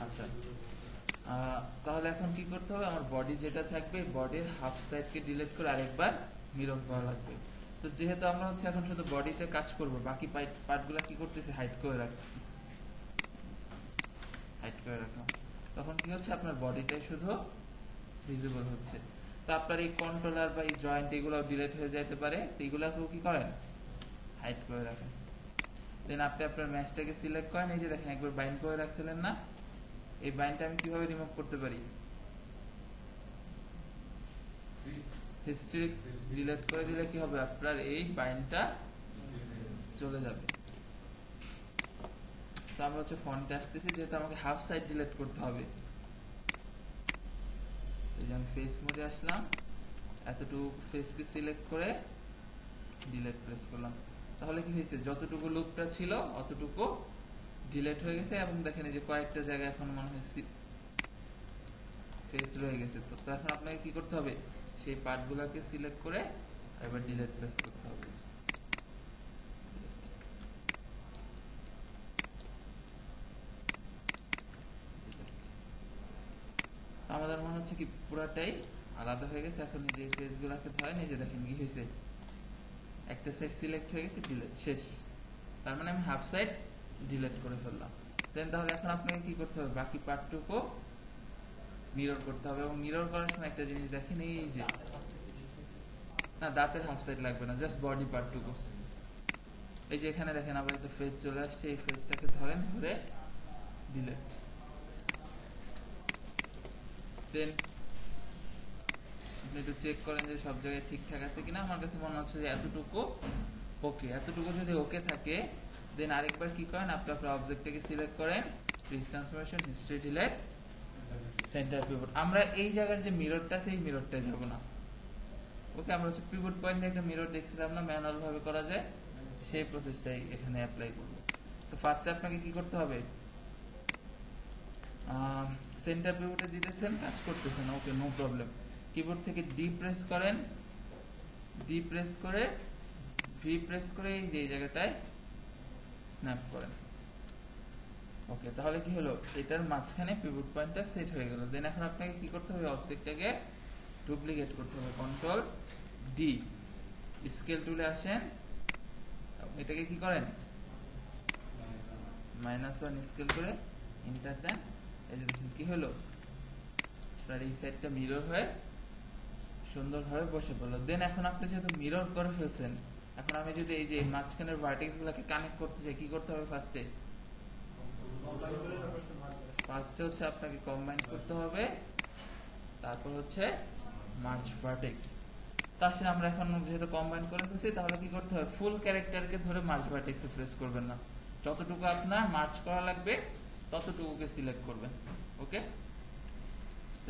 আচ্ছা, তাহলে এখন কি করতে হবে, আমার বডি যেটা থাকবে বডির হাফ সাইডকে ডিলিট করে আরেকবার মিরর করা লাগবে। তো যেহেতু আমরা হচ্ছে এখন শুধু বডিতে কাজ করব, বাকি পার্টগুলো কি করতেছি, হাইড করে রাখতেছি, হাইড করে রাখলাম। তখন কি হচ্ছে, আপনার বডিটাই শুধু ভিজিবল হচ্ছে। তো আপনার এই কন্ট্রোলার বা এই জয়েন্ট এগুলো ডিলিট হয়ে যেতে পারে, তো এগুলাকেও কি করেন, হাইড করে রাখেন। দেন আপনি আপনার ম্যাশটাকে সিলেক্ট করেন, এই যে দেখেন একবার বাইন্ড করে রাখছিলেন না, এই বাইন্ডটা আমি কিভাবে রিমুভ করতে পারি, হিস্ট্রি ডিলিট করে দিলে কি হবে, আপনার এই বাইন্ডটা চলে যাবে। তো আমরা হচ্ছে ফন্টে আসতেছি, যেহেতু আমাকে হাফ সাইড ডিলিট করতে হবে, এই যে আমি ফেস মোডে আসলাম, এতটুকু ফেসকে সিলেক্ট করে ডিলিট প্রেস করলাম। তাহলে কি হয়েছে, যতটুকু লুপটা ছিল অতটুকু ডিলিট হয়ে গেছে, এবং দেখেন এই যে কয়েকটা জায়গায় এখন মনে হয় ফেস রয়ে গেছে। তো এখন আপনাকে কি করতে হবে, সেই পার্টগুলোকে সিলেক্ট করে এবার ডিলিট প্রেস করতে হবে। আমাদের মনে হচ্ছে কি পুরাটাই আলাদা হয়ে গেছে। এখন যে ফেসগুলোকে ধরেন, এই যে দেখেন কি হয়েছে, একটা সাইড সিলেক্ট হয়ে গেছে, ডিলিট শেষ। তার মানে আমি হাফ সাইড ডিলিট করে ফেললাম। দেন তাহলে এখন আপনাকে কি করতে হবে, বাকি পার্টটুকু মিরর করতে হবে। এবং মিরর করার সময় একটা জিনিস দেখেন, এই যে না, দাঁতের হাফ সাইড লাগবে না, জাস্ট বডি পার্টটুকু। এই যে এখানে দেখেন আবার একটা ফেস চলে আসছে, এই ফেসটাকে ধরেন, ধরে ডিলিট। দেন আপনি একটু চেক করেন যে সব জায়গায় ঠিকঠাক আছে কিনা। আমার কাছে মনে হচ্ছে যে এতটুকু ওকে। এতটুকু যদি ওকে থাকে, দেন আরেকবার কি করেন, আপনি আপনার অবজেক্টটাকে সিলেক্ট করেন, fridge transformation, history delete, centre pivot. আমরা এই জায়গার যে মিররটা আছে, এই মিররটায় যাব না। ওকে, আমরা হচ্ছে পিভট পয়েন্টে একটা মিরর দেখছিলাম না, ম্যানুয়াল ভাবে করা যায়, সেই প্রসেসটাই এখানে অ্যাপ্লাই করব। তো ফার্স্টে আপনাকে কি করতে হবে, সেন্টার পিভটে দিতেছেন, কাজ করতেছেন, ওকে নো প্রবলেম। কিবোর্ড থেকে ডি প্রেস করেন, ডি প্রেস করে ভি প্রেস করে এই যে এই জায়গাটায় স্ন্যাপ করেন। ওকে, তাহলে কি হলো, এটার মাঝখানে পিভট পয়েন্টটা সেট হয়ে গেল। দেন এখন আপনাকে কি করতে হবে, অবজেক্টটাকে ডুপ্লিকেট করতে হবে, কন্ট্রোল ডি, স্কেল টুলে আসেন, এটাকে কি করেন, -1 স্কেল করে এন্টার দেন। এই যে দেখুন কি হলো, আপনার এই সাইডটা মিরর হয়ে সুন্দরভাবে বসে পড়লো। দেন এখন আপনি যেহেতু মিরর করে ফেলছেন, এখন আমি যদি এই যে মাঝখানের ভার্টেক্স গুলাকে কানেক্ট করতে চাই, কি করতে হবে, ফার্স্টে হচ্ছে আপনাকে কম্বাইন করতে হবে, তারপর হচ্ছে মার্জ ভার্টেক্স। তাছাড়া আমরা এখন যেহেতু কম্বাইন করে ফেলছি, তাহলে কি করতে হবে, ফুল ক্যারেক্টারকে ধরে মার্জ ভার্টেক্সে প্রেস করবেন না, যতটুকু আপনার মার্জ করা লাগবে ততটুকুকে সিলেক্ট করবেন। ওকে,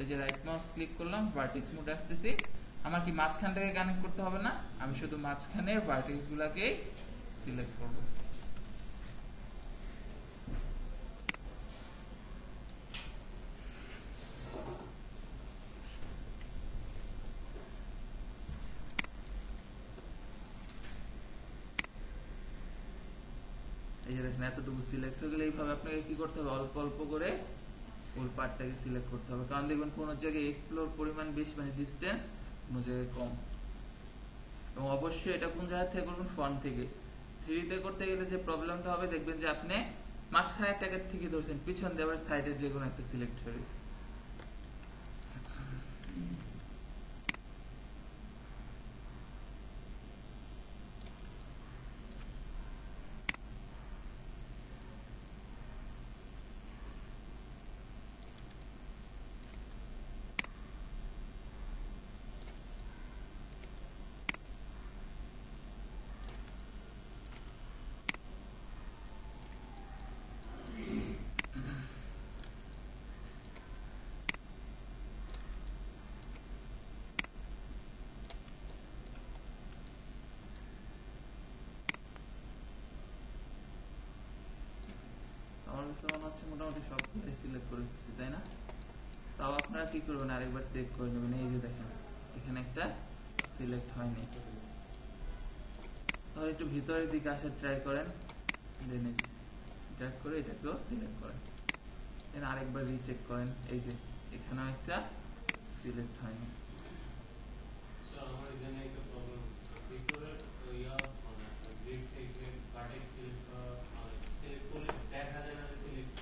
এই যে রাইট মাউস ক্লিক করলাম, ভার্টেক্স মোডে আসতেছি। আমার কি মাঝখানটাকে কানেক্ট করতে হবে না, আমি শুধু মাঝখানের ভার্টেক্স গুলাকে সিলেক্ট করব। এই যে দেখেন এতটুকু সিলেক্ট হয়ে গেলে, এইভাবে আপনাকে কি করতে হবে, অল্প অল্প করে ফুল পার্টটাকে সিলেক্ট করতে হবে। কারণ দেখবেন কোন জায়গায় এক্সপ্লোর পরিমাণ বেশি, মানে ডিসটেন্স কোন জায়গায় কম। এবং অবশ্যই এটা কোন জায়গা থেকে করবেন, ফ্রন্ট থেকে। 3 তে করতে গেলে যে প্রবলেমটা হবে, দেখবেন যে আপনি মাঝখানে একটাকে ঠিকই ধরছেন, পিছন দিয়ে আবার সাইডের যে কোনো একটা সিলেক্ট হয়ে গেছে। আমার কাছে মনে হচ্ছে মোটামুটি সবগুলোই সিলেক্ট করে দিচ্ছি, তাই না? তাও আপনারা কি করবেন, আরেকবার চেক করে নেবেন। এই যে দেখেন এখানে একটা সিলেক্ট হয়নি, তাহলে একটু ভিতরের দিকে আসার ট্রাই করেন, দেন ড্র্যাগ করে এটাকেও সিলেক্ট করেন। দেন আরেকবার রিচেক করেন, এই যে এখানেও একটা সিলেক্ট হয়নি। আমার এখানে একটা প্রবলেম, ভিতরে ইয়া মানে গ্রিড থেকে ভার্টেক্স সিলেক্ট করলে দেখা যায় না যে সিলেক্ট,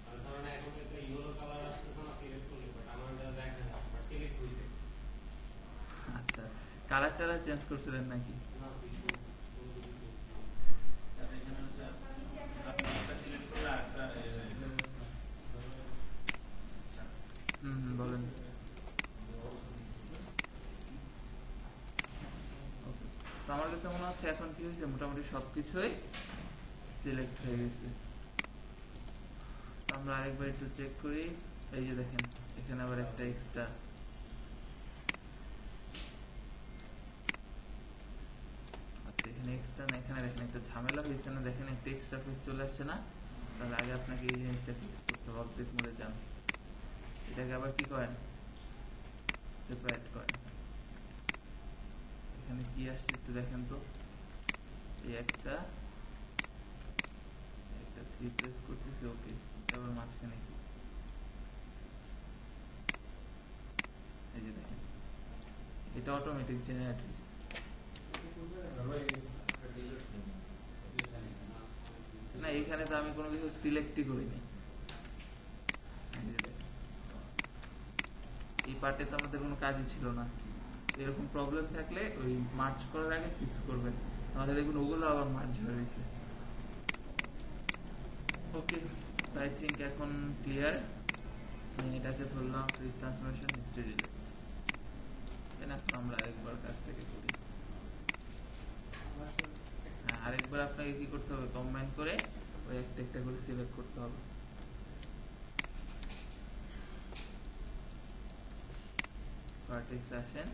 আর কারণ এখন একটা ইয়েলো কালার আসছে না সিলেক্ট করলে, বাট আমার এটা দেখা যায় বাট সিলেক্ট হইছে। আচ্ছা, কালার টালার চেঞ্জ করছিলেন নাকি? না কিছু স্যার এখানে হচ্ছে আপনি একটা সিলেক্ট করলে আরেকটা বলেন। তো আমার কাছে মনে হচ্ছে এখন কি হয়েছে, মোটামুটি সবকিছুই সিলেক্ট হয়ে গেছে। আমরা আরেকবার একটু চেক করি, এই যে দেখেন এখানে আবার একটা এক্সট্রা, আচ্ছা এখানে এক্সট্রা না, এখানে দেখেন একটা ঝামেলা হয়েছে না, দেখেন একটা এক্সট্রা পেজ চলে আসছে না। তাহলে আগে আপনাকে এই জিনিসটা ফিক্স করতে হবে। অবজেক্ট মোডে যান, এটাকে আবার কি করেন, সেপারেট করেন। এখানে কি আসছে একটু দেখেন তো, এই একটা থ্রি প্রেস করতেছে, ওকে আবার মাঝখানে কি, এই যে দেখেন এটা অটোমেটিক জেনারেট হয়েছে। না এখানে তো আমি কোনো কিছু সিলেক্টই করিনি, এই পার্টে তো আমাদের কোনো কাজই ছিল না। এরকম প্রবলেম থাকলে ওই মার্চ করার আগে ফিক্স করবেন, তাহলে দেখুন ওগুলো আবার মার্চ হয়ে গেছে। ওকে, আই থিঙ্ক এখন ক্লিয়ার। আমি এটাকে ধরলাম ফ্রিজ ট্রান্সফরমেশন হিস্ট্রি ডিলিট। এখন আমরা আরেকবার কাজটাকে করি। হ্যাঁ, আরেকবার আপনাকে কি করতে হবে, কম্বাইন করে ওই একটা একটা করে সিলেক্ট করতে হবে। ভার্টেক্স আসেন,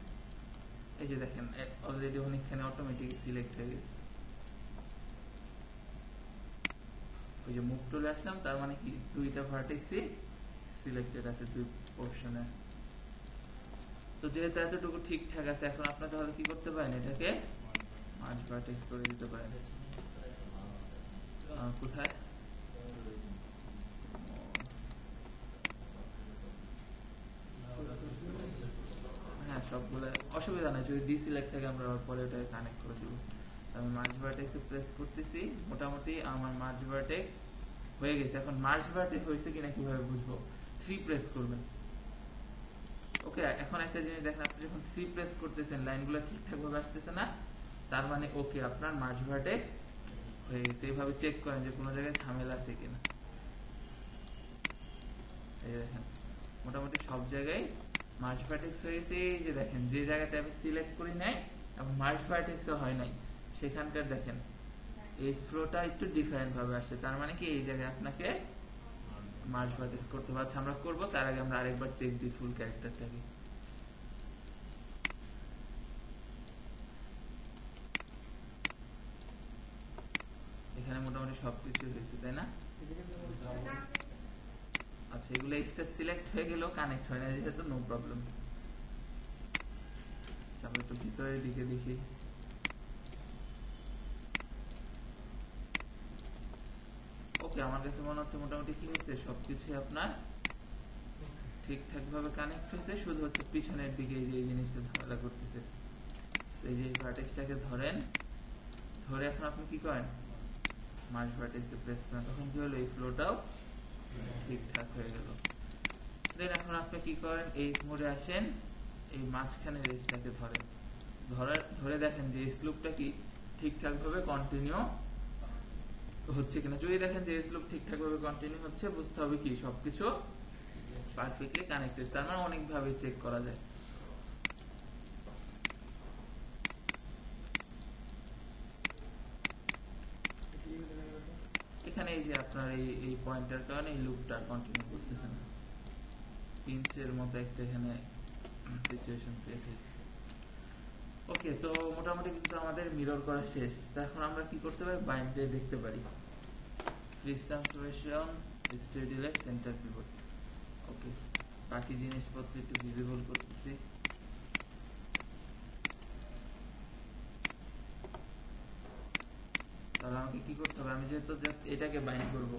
এই যে দেখেন অলরেডি অনেকখানে অটোমেটিক সিলেক্ট হয়ে গেছে। ওই যে মুভ টুলে আসলাম, তার মানে কি দুইটা ভার্টেক্সই সিলেক্টেড আছে দুই পোরশনে। তো যেহেতু এতটুকু ঠিকঠাক আছে, এখন আপনি তাহলে কি করতে পারেন, এটাকে মার্জ ভার্টেক্স করে দিতে পারেন। কোথায়, হ্যাঁ সবগুলো অসুবিধা নাই, যদি ডিসিলেক্ট থাকে আমরা পরে ওটাকে কানেক্ট করে দিব। আমি মার্জ ভার্টেক্সে প্রেস করতেছি, মোটামুটি আমার মার্জ ভার্টেক্স হয়ে গেছে। এখন মার্জ ভার্টেক্স হয়েছে কিনা কিভাবে বুঝবো, 3 প্রেস করবেন। ওকে, এখন একটা জিনিস দেখেন, আপনি যখন 3 প্রেস করতেছেন লাইনগুলো ঠিকঠাক ভাবে আসতেছে না, তার মানে ওকে আপনার মার্জ ভার্টেক্স হয়ে গেছে। এইভাবে চেক করেন যে কোনো জায়গায় ঝামেলা আছে কিনা। এই দেখেন মোটামুটি সব জায়গায় মার্জ ভার্টেক্স হয়ে গেছে। এই যে দেখেন যে জায়গাটা আমি সিলেক্ট করি নাই এবং মার্জ ভার্টেক্সও হয় নাই, সেখানকার দেখেন এই ফ্লোটা একটু ডিফারেন্ট ভাবে আসছে, তার মানে কি এই জায়গায় আপনাকে মার্জ ভার্টেক্স করতে হবে। আচ্ছা আমরা করবো, তার আগে আমরা আরেকবার চেক দিই ফুল ক্যারেক্টারটাকে। এখানে মোটামুটি সবকিছু হয়েছে তাই না? আচ্ছা এগুলো এক্সট্রা সিলেক্ট হয়ে গেলেও কানেক্ট হয় না যেহেতু, নো প্রবলেম। আচ্ছা আমরা একটু ভিতরের দিকে দেখি। ওকে, আমার কাছে মনে হচ্ছে মোটামুটি কি হয়েছে, সবকিছু আপনার ঠিকঠাক ভাবে কানেক্ট হয়েছে, শুধু হচ্ছে পিছনের দিকে এই যে এই জিনিসটা ঝামেলা করতেছে। এই যে ভার্টেক্সটাকে ধরেন, ধরে এখন আপনি কি করেন, মার্জ ভার্টেক্সে প্রেস করেন, তখন কি হলো, এই ফ্লোটাও ঠিকঠাক হয়ে গেল। দেন এখন আপনি কি করেন, এই মোডে আসেন, এই মাঝখানে রেসটাকে ধরেন, ধরে দেখেন যে স্লুপটা কি ঠিকঠাক ভাবে কন্টিনিউ হচ্ছে কিনা। যদি দেখেন যে স্লুপ ঠিকঠাক ভাবে কন্টিনিউ হচ্ছে, বুঝতে হবে কি সবকিছু পারফেক্টলি কানেক্টেড। তার মানে অনেক ভাবে চেক করা যায়। এখানে এই যে আপনার এই পয়েন্টার কারণে এই লুপটা কন্টিনিউ করতেছে না, পিনচের মতো একটা এখানে সিচুয়েশন ক্রিয়েট হয়েছে। ওকে, তো মোটামুটি কিন্তু আমাদের মিরর করা শেষ। তো এখন আমরা কি করতে পারি, বাইন্ড দিয়ে দেখতে পারি freeze transformation history delete centre pivot. Okay, বাকি জিনিসপত্র একটু ভিজিবল করতেছি। তাহলে আমাকে কি করতে হবে, আমি যেহেতু জাস্ট এটাকে বাইন্ড করব,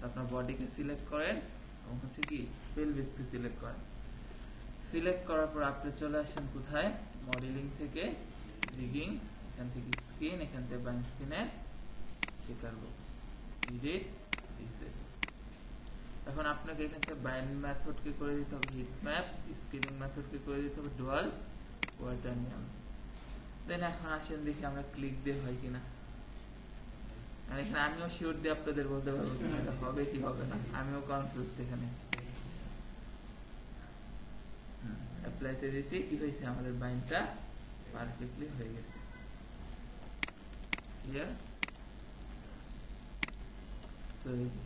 আপনার বডিকে সিলেক্ট করেন এবং হচ্ছে কি পেলভিসকে সিলেক্ট করেন। সিলেক্ট করার পর আপনি চলে আসেন কোথায়, মডেলিং থেকে রিগিং, এখান থেকে স্কিন, এখান থেকে বাইন্ড স্কিনের চেকার বক্স, এডিট, রিসেট। এখন আপনাকে এখান থেকে বাইন্ড মেথডকে করে দিতে হবে হিট ম্যাপ, স্কেলিং মেথডকে করে দিতে হবে ডুয়াল কোয়াটার্নিয়াম। দেন এখন আসেন দেখি আমরা ক্লিক দিয়ে হয় কিনা। আর এখানে আমিও শিওর দিয়ে আপনাদের বলতে পারবো কিনা এটা হবে কি হবে না, আমিও কনফিউজড এখানে। অ্যাপ্লাইতে দিয়েছি, কি হয়েছে আমাদের বাইন্ডটা পারফেক্টলি হয়ে গেছে। ক্লিয়ার? তো এই যে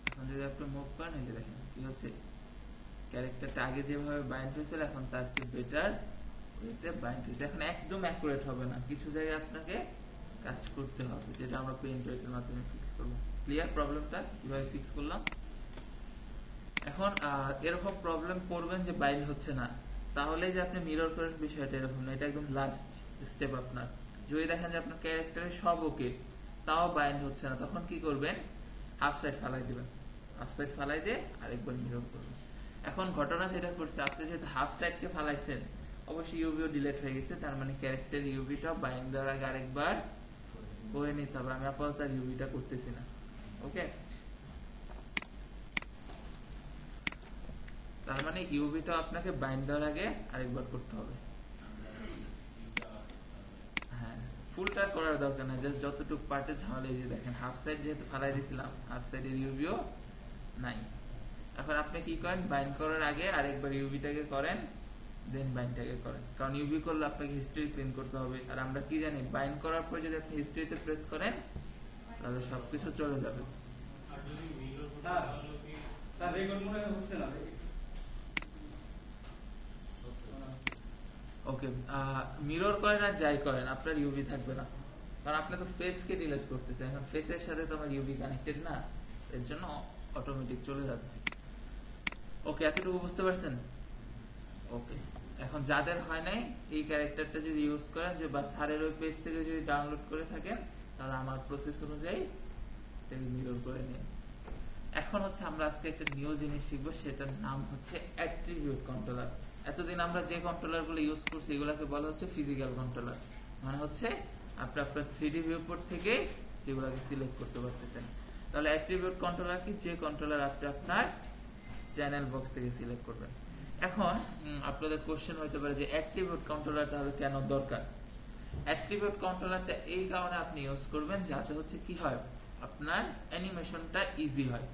এখন যদি আপনি মুভ করেন, এই যে দেখেন কি হচ্ছে, ক্যারেক্টারটা আগে যেভাবে বাইন্ড হয়েছিল এখন তার চেয়ে বেটার ওইতে বাইন্ড হয়েছে। এখন একদম অ্যাকুরেট হবে না, কিছু জায়গায় আপনাকে কাজ করতে হবে, যেটা আমরা পেইন্ট ওয়েটের মাধ্যমে ফিক্স করব। ক্লিয়ার প্রবলেমটা কিভাবে ফিক্স করলাম? এখন এরকম প্রবলেম পড়বেন যে বাইন্ড হচ্ছে না, তাহলে যে আপনি মিরর করার বিষয়টা এরকম না, এটা একদম লাস্ট স্টেপ আপনার। যদি দেখেন যে আপনার ক্যারেক্টারে সব ওকে তাও বাইন্ড হচ্ছে না, তখন কি করবেন, হাফ সাইড ফালাই দিবেন, হাফ সাইড ফালাই দিয়ে আরেকবার মিরর করবেন। এখন ঘটনা যেটা করছে, আপনি যেহেতু হাফ সাইডকে ফালাইছেন অবশ্যই ইউভিও ডিলিট হয়ে গেছে, তার মানে ক্যারেক্টার ইউভিটা বাইন্ড দেওয়ার আগে আরেকবার করে নিতে হবে। আমি আপাতত ইউভিটা করতেছি না। ওকে, তার মানে ইউভিটা আপনাকে বাইন্ড দেওয়ার আগে আরেকবার করতে হবে। হ্যাঁ, ফুলটা করার দরকার না, জাস্ট যতটুকু পার্টে ঝামেলা। এই যে দেখেন হাফ সাইড যেহেতু ফালাই দিয়েছিলাম, হাফ সাইডের ইউভিও নাই। এখন আপনি কি করেন, বাইন্ড করার আগে আরেকবার ইউভিটাকে করেন, দেন বাইন্ডটাকে করেন, কারণ ইউভি করলে আপনাকে হিস্ট্রি ক্লিন করতে হবে। আর আমরা কি জানি, বাইন্ড করার পর যদি আপনি হিস্ট্রিতে প্রেস করেন তাহলে সবকিছু চলে যাবে। আর যদি মিরর স্যার রেকর্ড মনে হচ্ছে না। ওকে, মিরর করেন আর যাই করেন আপনার ইউভি থাকবে না, কারণ আপনি তো ফেসকে ডিলিট করতেছেন। এখন ফেসের সাথে তো আমার ইউভি কানেক্টেড না, এর জন্য অটোমেটিক চলে যাচ্ছে। ওকে, এতটুকু বুঝতে পারছেন? ওকে, এখন যাদের হয় নাই এই ক্যারেক্টারটা যদি ইউজ করেন, যে বা স্যারের ওই পেজ থেকে যদি ডাউনলোড করে থাকেন, তাহলে আমার প্রসেস অনুযায়ী এটাকে মিরর করে নিন। এখন হচ্ছে আমরা আজকে একটা নিউ জিনিস শিখবো, সেটার নাম হচ্ছে অ্যাট্রিবিউট কন্ট্রোলার। এতদিন আমরা যে কন্ট্রোলার গুলো ইউজ করছি এগুলাকে বলা হচ্ছে ফিজিক্যাল কন্ট্রোলার, মানে হচ্ছে আপনি আপনার 3D ভিউপোর্ট থেকে যেগুলোকে সিলেক্ট করতে পারতেছেন। তাহলে অ্যাট্রিবিউট কন্ট্রোলার কি, যে কন্ট্রোলার আপনি আপনার চ্যানেল বক্স থেকে সিলেক্ট করবেন। এখন আপনাদের কোশ্চেন হইতে পারে যে অ্যাট্রিবিউট কন্ট্রোলার তাহলে কেন দরকার? অ্যাট্রিবিউট কন্ট্রোলারটা এই কারণে আপনি ইউজ করবেন যাতে হচ্ছে কি হয়, আপনার অ্যানিমেশনটা ইজি হয়।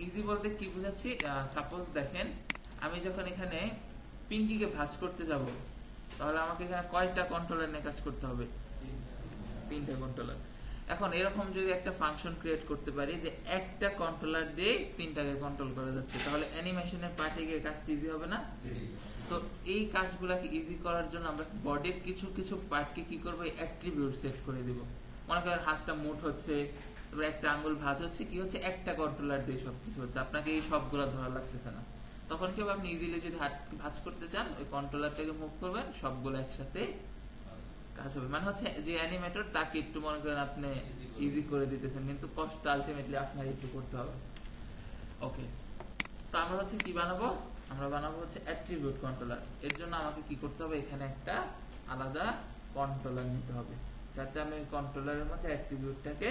ইজি বলতে কি বুঝাচ্ছি, সাপোজ দেখেন আমি যখন এখানে পিঙ্কিকে ভাঁজ করতে যাব, তাহলে আমাকে এখানে কয়টা কন্ট্রোলার নিয়ে কাজ করতে হবে? 3টা কন্ট্রোলার। এখন এরকম যদি একটা ফাংশন ক্রিয়েট করতে পারি যে একটা কন্ট্রোলার দিয়ে 3টাকে কন্ট্রোল করা যাচ্ছে, তাহলে অ্যানিমেশনের পার্টে গিয়ে কাজটা ইজি হবে না? তো এই কাজগুলোকে ইজি করার জন্য আমরা বডির কিছু কিছু পার্টকে কি করবো, অ্যাট্রিবিউট সেট করে দিব। মনে করেন হাতটা মুট হচ্ছে, তারপরে একটা আঙ্গুল ভাঁজ হচ্ছে, কি হচ্ছে, একটা কন্ট্রোলার দিয়ে সবকিছু হচ্ছে, আপনাকে এই সবগুলো ধরা লাগতেছে না। তখন কি হবে, আপনি ইজিলি যদি হাত ভাঁজ করতে চান ওই কন্ট্রোলারটাকে মুভ করবেন, সবগুলো একসাথে কাজ হবে। মানে হচ্ছে যে অ্যানিমেটর তাকে একটু মনে করেন আপনি ইজি করে দিতেছেন, কিন্তু কষ্ট আলটিমেটলি আপনার একটু করতে হবে। ওকে, তো আমরা হচ্ছে কি বানাবো, আমরা বানাবো হচ্ছে অ্যাট্রিবিউট কন্ট্রোলার। এর জন্য আমাকে কি করতে হবে, এখানে একটা আলাদা কন্ট্রোলার নিতে হবে, যাতে আমি ওই কন্ট্রোলারের মধ্যে অ্যাট্রিবিউটটাকে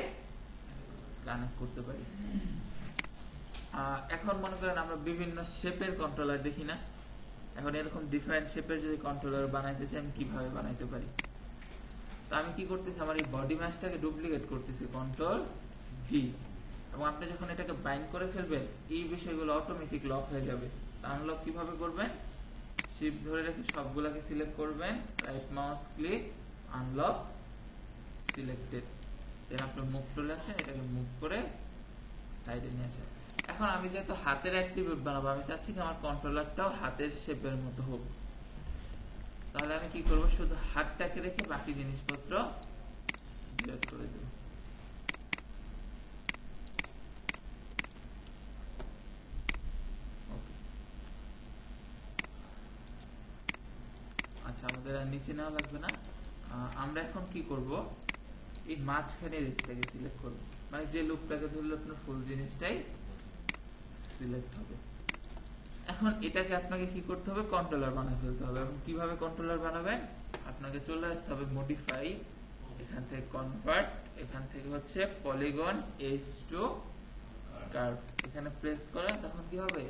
কানেক্ট করতে পারি। এখন মনে করেন আমরা বিভিন্ন শেপের কন্ট্রোলার দেখি না, এখন এরকম ডিফারেন্ট শেপের যদি কন্ট্রোলার বানাইতে চাই আমি কিভাবে বানাইতে পারি? তো আমি কি করতেছি, আমার এই বডি ম্যাশটাকে ডুপ্লিকেট করতেছি, কন্ট্রোল ডি, এবং আপনি যখন এটাকে বাইন্ড করে ফেলবেন এই বিষয়গুলো অটোমেটিক লক হয়ে যাবে। আনলক কিভাবে করবেন, শিফট ধরে রেখে সবগুলোকে সিলেক্ট করবেন, right mouse click, unlock selected, then আপনি মুভ টুলে আসেন, এটাকে মুভ করে সাইডে নিয়ে আসেন। এখন আমি যেহেতু হাতের অ্যাট্রিবিউট বানাবো, আমি চাচ্ছি কি আমার কন্ট্রোলারটাও হাতের শেপের মতো হোক, তাহলে আমি কি করব, শুধু হাতটাকে রেখে বাকি জিনিসপত্র ডিলিট করে দেব। আচ্ছা, আমাদের আর নিচে নেওয়া লাগবে না। আমরা এখন কি করব, এই মাঝখানে রেঞ্জটাকে সিলেক্ট করব। মানে যে লুপটাকে ধরলে আপনার ফুল জিনিসটাই সিলেক্ট হবে। এখন এটাকে আপনাকে কি করতে হবে, কন্ট্রোলার বানিয়ে ফেলতে হবে। এবং কিভাবে কন্ট্রোলার বানাবেন, আপনাকে চলে আসতে হবে মডিফাই, এখান থেকে কনভার্ট, এখান থেকে হচ্ছে পলিগন এজ টু কার্ভ, এখানে প্রেস করেন, তখন কি হবে,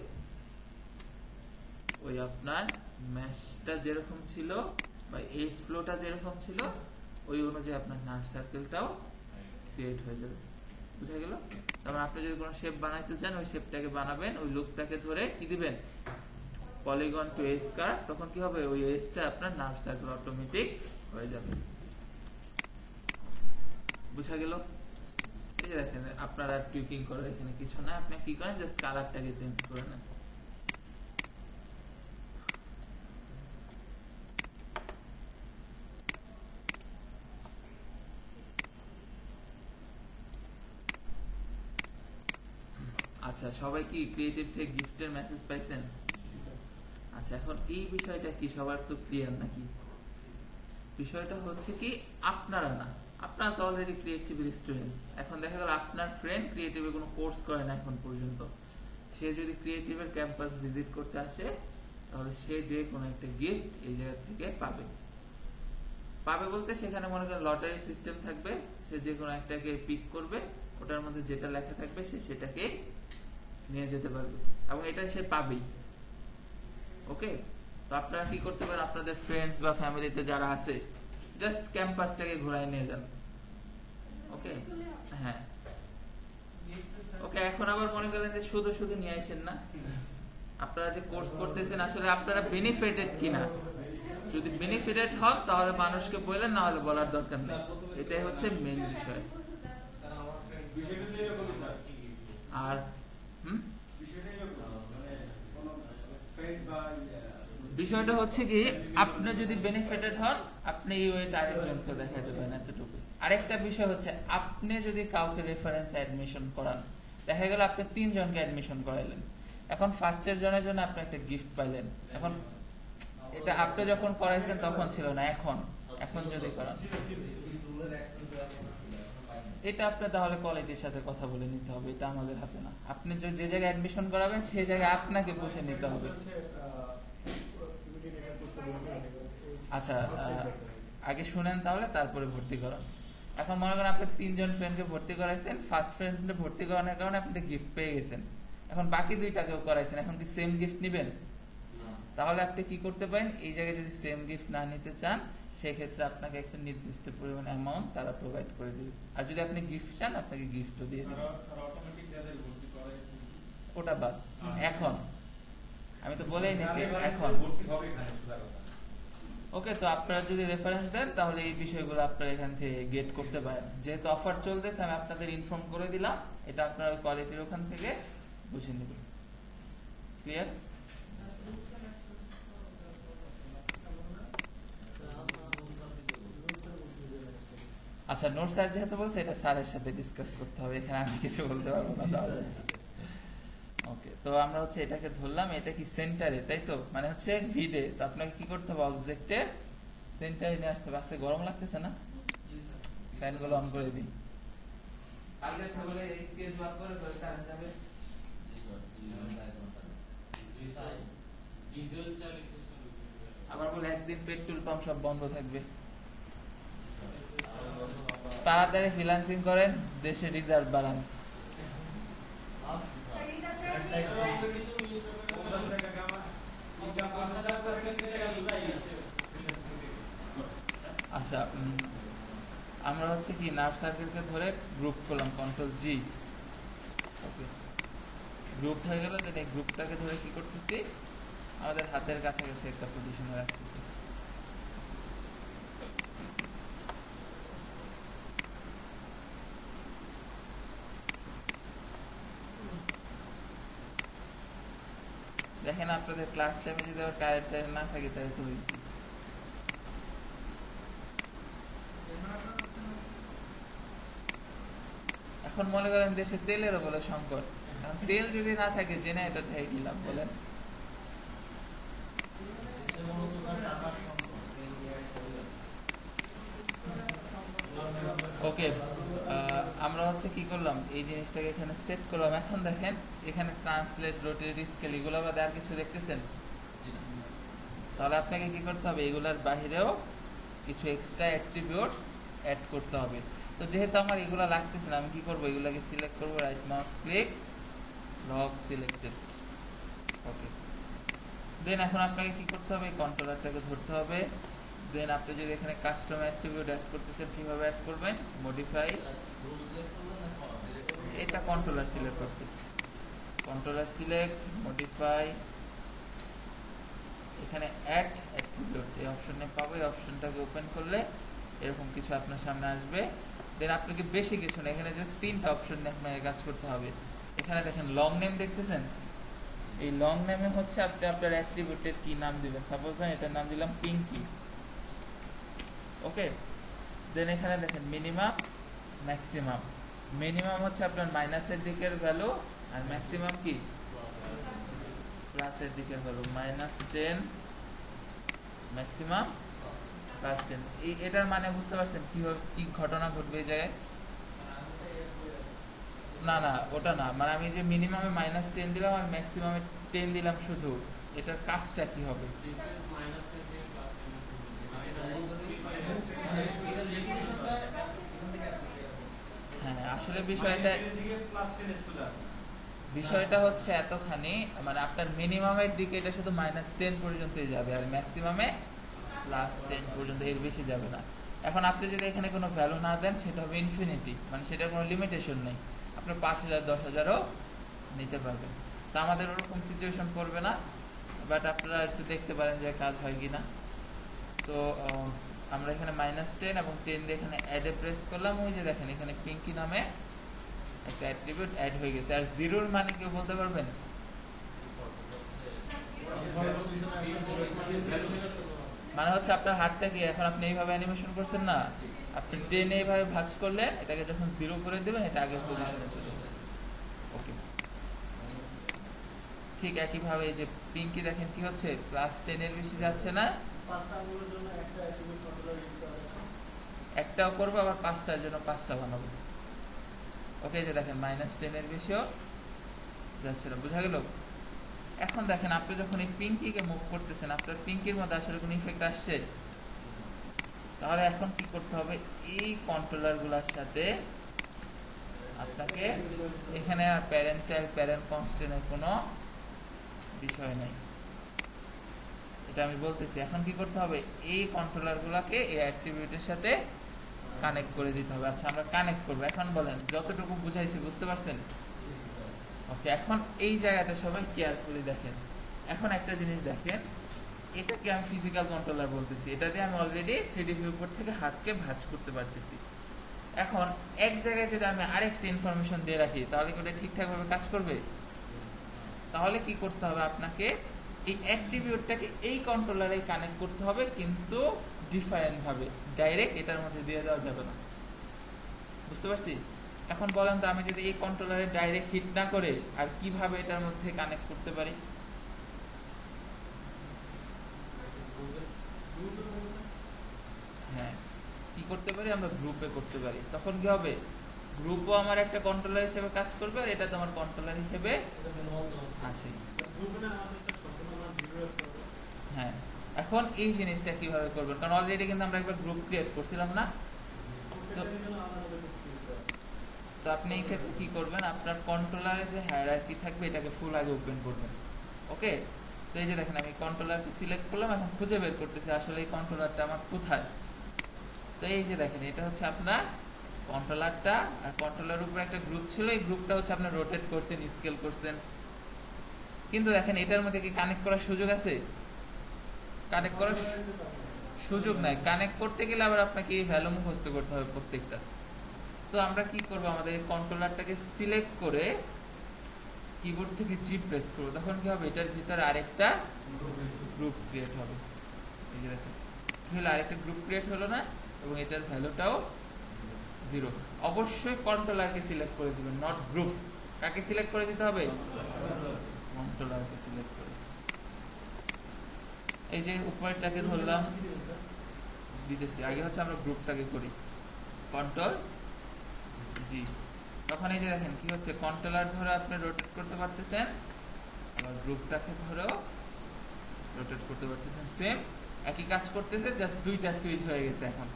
ওই আপনার ম্যাশটা যেরকম ছিল বা এজ ফ্লোটা যেরকম ছিল ওই অনুযায়ী আপনার নার্ভ সার্কেলটাও ক্রিয়েট হয়ে যাবে। বুঝা গেল? তারপর আপনি যদি কোনো শেপ বানাইতে চান ওই শেপটাকে বানাবেন, ওই লুকটাকে ধরে কি দিবেন, পলিগন টু এজ কার্ভ, তখন কি হবে, ওই এজটা আপনার নার্ভ সার্কেল অটোমেটিক হয়ে যাবে। বুঝা গেল? এই যে দেখেন আপনার আর টুইকিং করার এখানে কিছু না, আপনি কি করেন, জাস্ট কালারটাকে চেঞ্জ করে নেন। আচ্ছা, সবাই কি ক্রিয়েটিভ থেকে গিফটের মেসেজ পাইছেন? আচ্ছা, এখন এই বিষয়টা কি সবার তো ক্লিয়ার নাকি? বিষয়টা হচ্ছে কি, আপনারা না, আপনারা তো অলরেডি ক্রিয়েটিভ স্টুডেন্ট। এখন দেখা গেল আপনার ফ্রেন্ড ক্রিয়েটিভে কোনো কোর্স করে না এখন পর্যন্ত, সে যদি ক্রিয়েটিভের ক্যাম্পাস ভিজিট করতে আসে তাহলে সে যে কোনো একটা গিফট এই জায়গা থেকে পাবে। পাবে বলতে সেখানে মনে করেন লটারি সিস্টেম থাকবে, সে যে কোনো একটাকে পিক করবে, ওটার মধ্যে যেটা লেখা থাকবে সে সেটাকে নিয়ে যেতে পারবে এবং এটা সে পাবেই। ওকে, তো আপনারা কি করতে পারেন, আপনাদের ফ্রেন্ডস বা ফ্যামিলিতে যারা আছে জাস্ট ক্যাম্পাসটাকে ঘোরায় নিয়ে যান। ওকে, হ্যাঁ, ওকে। এখন আবার মনে করেন যে শুধু শুধু নিয়ে আসেন না, আপনারা যে কোর্স করতেছেন আসলে আপনারা বেনিফিটেড কিনা, যদি বেনিফিটেড হন তাহলে মানুষকে বললেন, না হলে বলার দরকার নেই। এটাই হচ্ছে মেইন বিষয়। আর বিষয়টা হচ্ছে কি, আপনি যদি বেনিফিটেড হন আপনি এই ওয়েটা আরেকজনকে দেখাতে পারেন, এতটুকু। আরেকটা বিষয় হচ্ছে, আপনি যদি কাউকে রেফারেন্স অ্যাডমিশন করান, দেখা গেল আপনি 3 জনকে অ্যাডমিশন করাইলেন, এখন ফার্স্টের জনের জন্য আপনি একটা গিফট পাইলেন। এখন এটা আপনি যখন করাইছেন তখন ছিল না, এখন যদি করান এটা আপনি তাহলে কলেজের সাথে কথা বলে নিতে হবে, এটা আমাদের হাতে না। আপনি যে জায়গায় অ্যাডমিশন করাবেন সেই জায়গায় আপনাকে বসে নিতে হবে। আচ্ছা, আগে শুনেন তাহলে, তারপরে ভর্তি করান। এখন মনে করেন আপনি 3 জন ফ্রেন্ডকে ভর্তি করাইছেন, ফার্স্ট ফ্রেন্ডে ভর্তি করানোর কারণে আপনি গিফট পেয়ে গেছেন, এখন বাকি 2টাকেও করাইছেন, এখন কি সেম গিফট নেবেন? তাহলে আপনি কি করতে পারেন, এই জায়গায় যদি সেম গিফট না নিতে চান সেক্ষেত্রে আপনাকে একটা নির্দিষ্ট পরিমাণ অ্যামাউন্ট তারা প্রোভাইড করে দিবে, আর যদি আপনি গিফট চান আপনাকে গিফটও দিয়ে দিবে। ওটা বাদ, এখন আমি তো বলেই নিছি এখন। ওকে, তো আপনারা যদি রেফারেন্স দেন তাহলে এই বিষয়গুলো আপনারা এখান থেকে গেট করতে পারেন। যেহেতু অফার চলতেছে আমি আপনাদের ইনফর্ম করে দিলাম, এটা আপনারা কোয়ালিটির ওখান থেকে বুঝে নেবেন। ক্লিয়ার? আচ্ছা, নোট স্যার যেহেতু বলছে এটা স্যারের সাথে ডিসকাস করতে হবে, এখানে আমি কিছু বলতে পারবো না তাহলে। ওকে, তো আমরা হচ্ছে এটাকে ধরলাম, এটা কি সেন্টারে, তাই তো, মানে হচ্ছে ভিডে, তো আপনাকে কি করতে হবে, অবজেক্টের সেন্টারে নিয়ে আসতে হবে। আজকে গরম লাগতেছে না? ফ্যানগুলো অন করে দিই। কালকে সকালে এই স্কেচ বার করে কারেন্ট যাবে। আবার বলে একদিন পেট্রোল পাম্প সব বন্ধ থাকবে। তাড়াতাড়ি ফ্রিল্যান্সিং করেন, দেশে রিজার্ভ বাড়ান। আচ্ছা, আমরা হচ্ছে কি নার্ভ সার্কেলকে ধরে গ্রুপ করলাম, কন্ট্রোল-G। ওকে, গ্রুপ হয়ে গেল, যেটা গ্রুপটাকে ধরে কি করতেছি, আমাদের হাতের কাছাকাছি একটা পজিশনে রাখতেছি। দেখেন আপনাদের ক্লাস টাইমে যদি আবার কারেন্ট না থাকে তাহলে তো হয়েছে। এখন মনে করেন দেশে তেলেরও বলে সংকট, তেল যদি না থাকে জেনে এটা থেকে কি লাভ বলেন? ওকে, আমরা হচ্ছে কি করলাম, এই জিনিসটাকে এখানে সেট করলাম। এখন দেখেন এখানে ট্রান্সলেট, রোটেট, স্কেল এগুলো বাদে আর কিছু দেখতেছেন? তাহলে আপনাকে কি করতে হবে, এগুলার বাহিরেও কিছু এক্সট্রা অ্যাট্রিবিউট অ্যাড করতে হবে। তো যেহেতু আমার এগুলো লাগতেছে না, আমি কি করবো, এগুলাকে সিলেক্ট করবো, right mouse click, lock selected, okay. Then এখন আপনাকে কি করতে হবে, কন্ট্রোলারটাকে ধরতে হবে। দেন আপনি যদি এখানে কাস্টম অ্যাট্রিবিউট অ্যাড করতেছেন, কিভাবে অ্যাড করবেন, মডিফাই, এটা কন্ট্রোলার সিলেক্ট করছি, কন্ট্রোলার সিলেক্ট, মডিফাই, এখানে অ্যাড অ্যাট্রিবিউট এই অপশনে পাবো। এই অপশনটাকে ওপেন করলে এরকম কিছু আপনার সামনে আসবে। দেন আপনাকে বেশি কিছু না, এখানে জাস্ট 3টা অপশন নিয়ে আপনাকে কাজ করতে হবে। এখানে দেখেন লং নেম দেখতেছেন, এই লং নেমে হচ্ছে আপনি আপনার অ্যাট্রিবিউটের কি নাম দিবেন। সাপোজ আমি এটার নাম দিলাম পিঙ্কি, ওকে। দেন এখানে দেখেন মিনিমাম, ম্যাক্সিমাম। মিনিমাম হচ্ছে আপনার মাইনাসের দিকের ভ্যালু, আর ম্যাক্সিমাম কি প্লাসের দিকের ভ্যালু, -10 ম্যাক্সিমাম +10। এটার মানে বুঝতে পারছেন কি ঘটনা ঘটবে এই জায়গায়? না না, ওটা না, মানে আমি যে মিনিমামে -10 দিলাম আর ম্যাক্সিমামে 10 দিলাম, শুধু এটার কাজটা কি হবে? হ্যাঁ, আসলে বিষয়টা হচ্ছে এতখানি, মানে আপনার মিনিমামের দিকে এটা শুধু -10 পর্যন্তই যাবে, আর ম্যাক্সিমামে +10 পর্যন্ত, এর বেশি যাবে না। এখন আপনি যদি এখানে কোনো ভ্যালু না দেন, সেটা হবে ইনফিনিটি, মানে সেটার কোনো লিমিটেশন নেই, আপনি 5000 10,000ও নিতে পারবেন। তা আমাদের ওরকম সিচুয়েশন পড়বে না, বাট আপনারা একটু দেখতে পারেন যে কাজ হয় কিনা। তো আমরা এখানে -10 এবং 10 দিয়ে এখানে অ্যাডে প্রেস করলাম, ওই যে দেখেন এখানে পিঙ্কি নামে একটা অ্যাট্রিবিউট অ্যাড হয়ে গেছে। আর জিরোর মানে কেউ বলতে পারবেন? মানে হচ্ছে আপনার হাতটা কি, এখন আপনি এইভাবে অ্যানিমেশন করছেন না, আপনি 10 এইভাবে ভাঁজ করলে এটাকে যখন 0 করে দিবেন, এটা আগের পজিশনে চলে যাবে, ওকে। ঠিক একইভাবে এই যে পিঙ্কি দেখেন কি হচ্ছে, +10 এর বেশি যাচ্ছে না, একটাও করবো, আবার 5টার জন্য 5টা বানাবো, ওকে। যে দেখেন -10 এর বেশিও যাচ্ছে না, বোঝা গেল? এখন দেখেন আপনি যখন এই পিঙ্কিকে মুভ করতেছেন, আপনার পিঙ্কির মধ্যে আসলে কোনো ইফেক্ট আসছে? তাহলে এখন কি করতে হবে, এই কন্ট্রোলার গুলার সাথে আপনাকে এখানে আর প্যারেন্ট চাইল্ড, প্যারেন্ট কনস্ট্যান্টের কোনো বিষয় নাই, এটা আমি বলতেছি। এখন কি করতে হবে, এই কন্ট্রোলার গুলাকে এই অ্যাট্রিবিউটের সাথে কানেক্ট করে দিতে হবে। আচ্ছা, আমরা কানেক্ট করবো। এখন বলেন, যতটুকু বুঝাইছি বুঝতে পারছেন? ওকে, এখন এই জায়গাটা সবাই কেয়ারফুলি দেখেন। এখন একটা জিনিস দেখেন, এটাকে আমি ফিজিক্যাল কন্ট্রোলার বলতেছি, এটা দিয়ে আমি অলরেডি 3D ভিউপোর্ট থেকে হাতকে ভাঁজ করতে পারতেছি। এখন এক জায়গায় যদি আমি আরেকটা ইনফরমেশন দিয়ে রাখি, তাহলে কি ওটা ঠিকঠাকভাবে কাজ করবে? তাহলে কি করতে হবে, আপনাকে এই অ্যাট্রিবিউটটাকে এই কন্ট্রোলারে কানেক্ট করতে হবে, কিন্তু ডিফারেন্ট ভাবে, ডাইরেক্ট এটার মধ্যে দিয়ে দেওয়া যাবে না। বুঝতে পারছি? এখন বলেন তো, আমি যদি এই কন্ট্রোলারে ডাইরেক্ট হিট না করে আর কিভাবে এটার মধ্যে কানেক্ট করতে পারি? হ্যাঁ, কি করতে পারি, আমরা গ্রুপে করতে পারি। তখন কি হবে, গ্রুপও আমার একটা কন্ট্রোলার হিসেবে কাজ করবে, আর এটা তোমার কন্ট্রোলার হিসেবে আছে। হ্যাঁ, এখন এই জিনিসটা কিভাবে করবেন, কারণ অলরেডি কিন্তু আমরা একবার গ্রুপ ক্রিয়েট করছিলাম না। তো আপনি এই ক্ষেত্রে কি করবেন, আপনার কন্ট্রোলারে যে হায়ারার্কি থাকবে এটাকে ফুল আগে ওপেন করবেন, ওকে। তো এই যে দেখেন, আমি কন্ট্রোলারকে সিলেক্ট করলাম, এখন খুঁজে বের করতেছি আসলে এই কন্ট্রোলারটা আমার কোথায়। তো এই যে দেখেন, এটা হচ্ছে আপনার কন্ট্রোলারটা, আর কন্ট্রোলারের উপর একটা গ্রুপ ছিল, এই গ্রুপটা হচ্ছে আপনার রোটেট করছেন, স্কেল করছেন, কিন্তু দেখেন এটার মধ্যে কি কানেক্ট করার সুযোগ আছে? কানেক্ট করার সুযোগ নাই। কানেক্ট করতে গেলে আবার আপনাকে এই ভ্যালু মুখস্থ করতে হবে প্রত্যেকটা। তো আমরা কি করব, আমাদের এই কন্ট্রোলারটাকে সিলেক্ট করে কিবোর্ড থেকে জি প্রেস করব, তখন কি হবে, এটার ভিতরে আরেকটা গ্রুপ ক্রিয়েট হবে। এই যে দেখেন, কি হলো, আরেকটা গ্রুপ ক্রিয়েট হলো না, এবং এটার ভ্যালুটাও 0। অবশ্যই কন্ট্রোলারকে সিলেক্ট করে দিবেন, নট গ্রুপ। কাকে সিলেক্ট করে দিতে হবে? কন্ট্রোলারকে সিলেক্ট করে। এই যে উপরেরটাকে ধরলাম, দিতেছি। আগে হচ্ছে আমরা গ্রুপটাকে করি, কন্ট্রোল জি, তখন এই যে দেখেন কি হচ্ছে, কন্ট্রোলার ধরে আপনি রোটেট করতে পারতেছেন, আবার গ্রুপটাকে ধরেও রোটেট করতে পারতেছেন। সেম একই কাজ করতেছে, জাস্ট দুইটা সুইচ হয়ে গেছে এখন।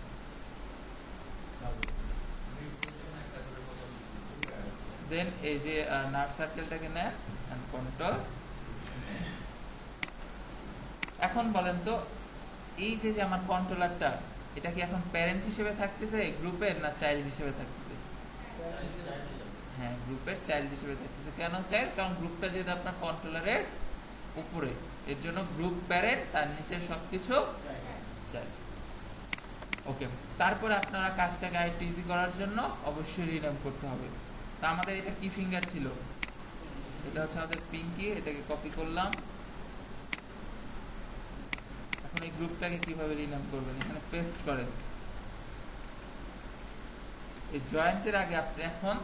দেন এই যে নার্ভ সার্কেলটাকে নেন এন্ড কন্ট্রোল। এখন বলেন তো এই যে আমার কন্ট্রোলারটা, এটা কি এখন প্যারেন্ট হিসেবে থাকতেছে গ্রুপের, না চাইল্ড হিসেবে থাকতেছে? হ্যাঁ, গ্রুপের চাইল্ড হিসেবে থাকতেছে। কেন চাইল্ড? কারণ গ্রুপটা যেহেতু আপনার কন্ট্রোলারের উপরে, এর জন্য গ্রুপ প্যারেন্ট, তার নিচে সবকিছু চাইল্ড। ওকে, তারপরে আপনারা কাজটাকে আরেকটু ইজি করার জন্য অবশ্যই রিনেম করতে হবে। তা আমাদের এটা কি ফিঙ্গার ছিল? এটা হচ্ছে আমাদের পিঙ্কি, এটাকে কপি করলাম। এখন এই গ্রুপটাকে কিভাবে রিনেম করবেন? এখানে পেস্ট করেন। এই জয়েন্টের আগে আপনি এখন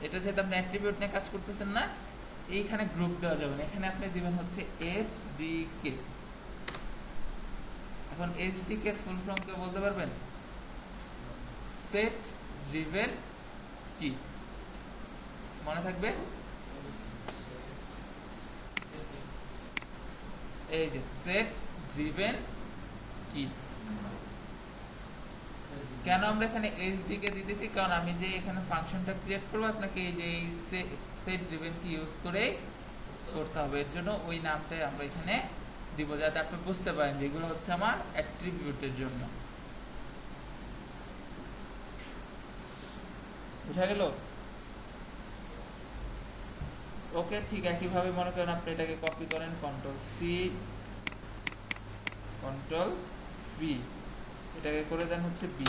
এটা যেহেতু আপনি অ্যাট্রিবিউট নিয়ে কাজ করতেছেন না, এইখানে গ্রুপ দেওয়া যাবে না, এখানে আপনি দিবেন হচ্ছে এসডিকে। এখন এসডিকে এর ফুল ফর্ম কে বলতে পারবেন? সেট ড্রিভেন কি, মনে থাকবে? এই যে সেট ড্রিভেন কি। কেন আমরা এখানে এসডিকে দিতেছি? কারণ আমি যে এখানে ফাংশনটা ক্রিয়েট করব, আপনাকে এই যে সেট ড্রিভেন কি ইউজ করে করতে হবে, এর জন্য ওই নামটাই আমরা এখানে দিব, যাতে আপনি বুঝতে পারেন যে এগুলো হচ্ছে আমার অ্যাট্রিবিউটের জন্য। বুঝা গেল? ওকে, ঠিক একইভাবে মনে করেন আপনি এটাকে কপি করেন, কন্ট্রোল সি কন্ট্রোল ভি, এটাকে করে দেন হচ্ছে বি।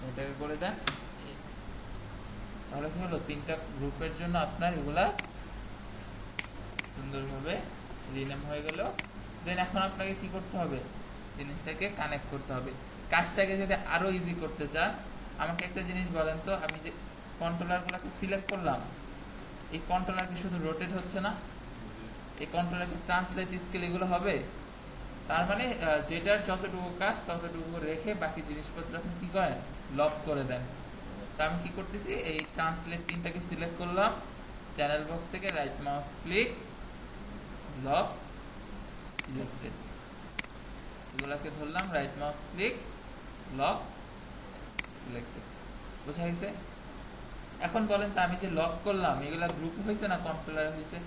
এটাকে করে দেন, তাহলে কি হলো, তিনটা গ্রুপের জন্য আপনার এগুলা সুন্দরভাবে রিনেম হয়ে গেল। দেন এখন আপনাকে কি করতে হবে? জিনিসটাকে কানেক্ট করতে হবে। কাজটাকে যদি আরো ইজি করতে চান, আমাকে একটা জিনিস বলেন তো, আমি যে কন্ট্রোলার গুলাকে সিলেক্ট করলাম, এই কন্ট্রোলার কি শুধু রোটেট হচ্ছে না? এই কন্ট্রোলার কি ট্রান্সলেট স্কেল এগুলো হবে? তার মানে যেটার যতটুকু কাজ ততটুকু রেখে বাকি জিনিসপত্র আপনি কি করেন? লক করে দেন। তা আমি কি করতেছি, এই ট্রান্সলেট তিনটাকে সিলেক্ট করলাম, চ্যানেল বক্স থেকে right mouse click, lock selected, এগুলাকে ধরলাম, right mouse click, lock selected. বোঝা গেছে? এখন বলেন তো আমি যে লক করলাম, এগুলা গ্রুপ হয়েছে না কন্ট্রোলারে হয়েছে?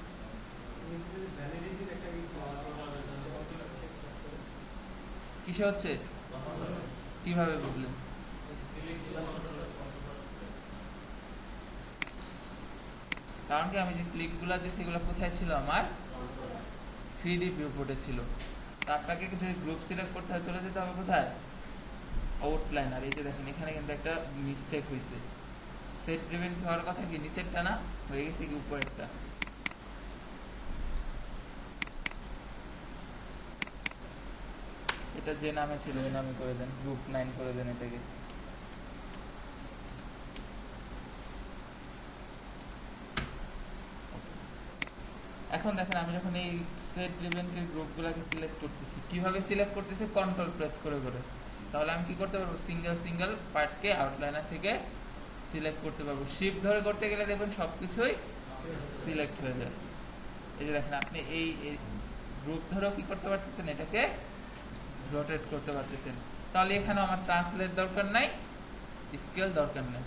কিসে হচ্ছে? কিভাবে বুঝলেন? কারণ কি আমি যে ক্লিক গুলা দিয়েছি এগুলো কোথায় ছিল? আমার 3D ভিউ পোর্টে ছিল। তা আপনাকে যদি গ্রুপ সিলেক্ট করতে হয়, চলে যেতে হবে কোথায়? আউটলাইনার। এই যে দেখেন এখানে কিন্তু একটা মিস্টেক হয়েছে। সেট ড্রিভেন কি হওয়ার কথা কি নিচেরটা না, হয়ে গেছে কি উপরেরটা। এটা যে নামে ছিল ওই নামে করে দেন, গ্রুপ 9 করে দেন এটাকে। এখন দেখেন আমি যখন এই সেট ড্রিভেন গ্রুপগুলোকে সিলেক্ট করতেছি, কিভাবে সিলেক্ট করতেছি? কন্ট্রোল প্রেস করে করে। তাহলে আমি কি করতে পারবো? সিঙ্গেল সিঙ্গেল পার্টকে আউটলাইনার থেকে সিলেক্ট করতে পারবো। শিফট ধরে করতে গেলে দেখবেন সবকিছুই সিলেক্ট হয়ে যায়। এই যে দেখেন আপনি এই গ্রুপ ধরেও কি করতে পারতেছেন? এটাকে রোটেট করতে পারতেছেন। তাহলে এখানে আমার ট্রান্সলেট দরকার নাই, স্কেল দরকার নেই।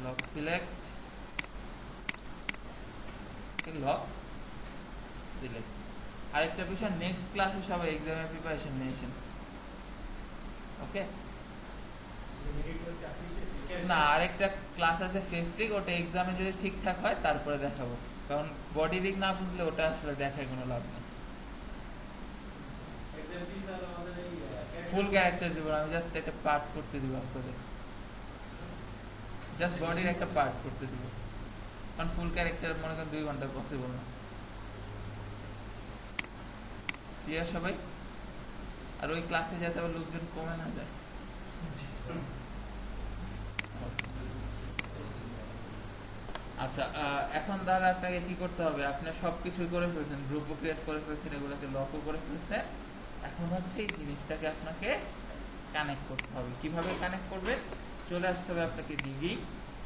Lock select, lock select. আরেকটা বিষয়, নেক্সট ক্লাসে সবাই এক্সামের প্রিপারেশন নিয়েছেন, ওকে? না, আরেকটা ক্লাস আছে ফেসরিক, ওটা এক্সামে যদি ঠিকঠাক হয় তারপরে দেখাবো, কারণ বডি রিগ না বুঝলে ওটা আসলে দেখায় কোনো লাভ নেই। ফুল ক্যারেক্টার দিব, আমি জাস্ট একটা পার্ট করতে দিব আপনাদের, জাস্ট বডির একটা পার্ট করতে দিব, কারণ ফুল ক্যারেক্টার মনে করেন 2 ঘন্টা পসিবল না। ক্লিয়ার সবাই? আর ওই ক্লাসে যাতে আবার লোকজন কমে না যায়। আচ্ছা, এখন তাহলে আপনাকে কি করতে হবে? আপনি সবকিছু করে ফেলছেন, গ্রুপও ক্রিয়েট করে ফেলছেন, এগুলোকে লকও করে ফেলছেন। এখন হচ্ছে এই জিনিসটাকে আপনাকে কানেক্ট করতে হবে। কিভাবে কানেক্ট করবেন? চলে আসতে হবে আপনাকে ডিগিং।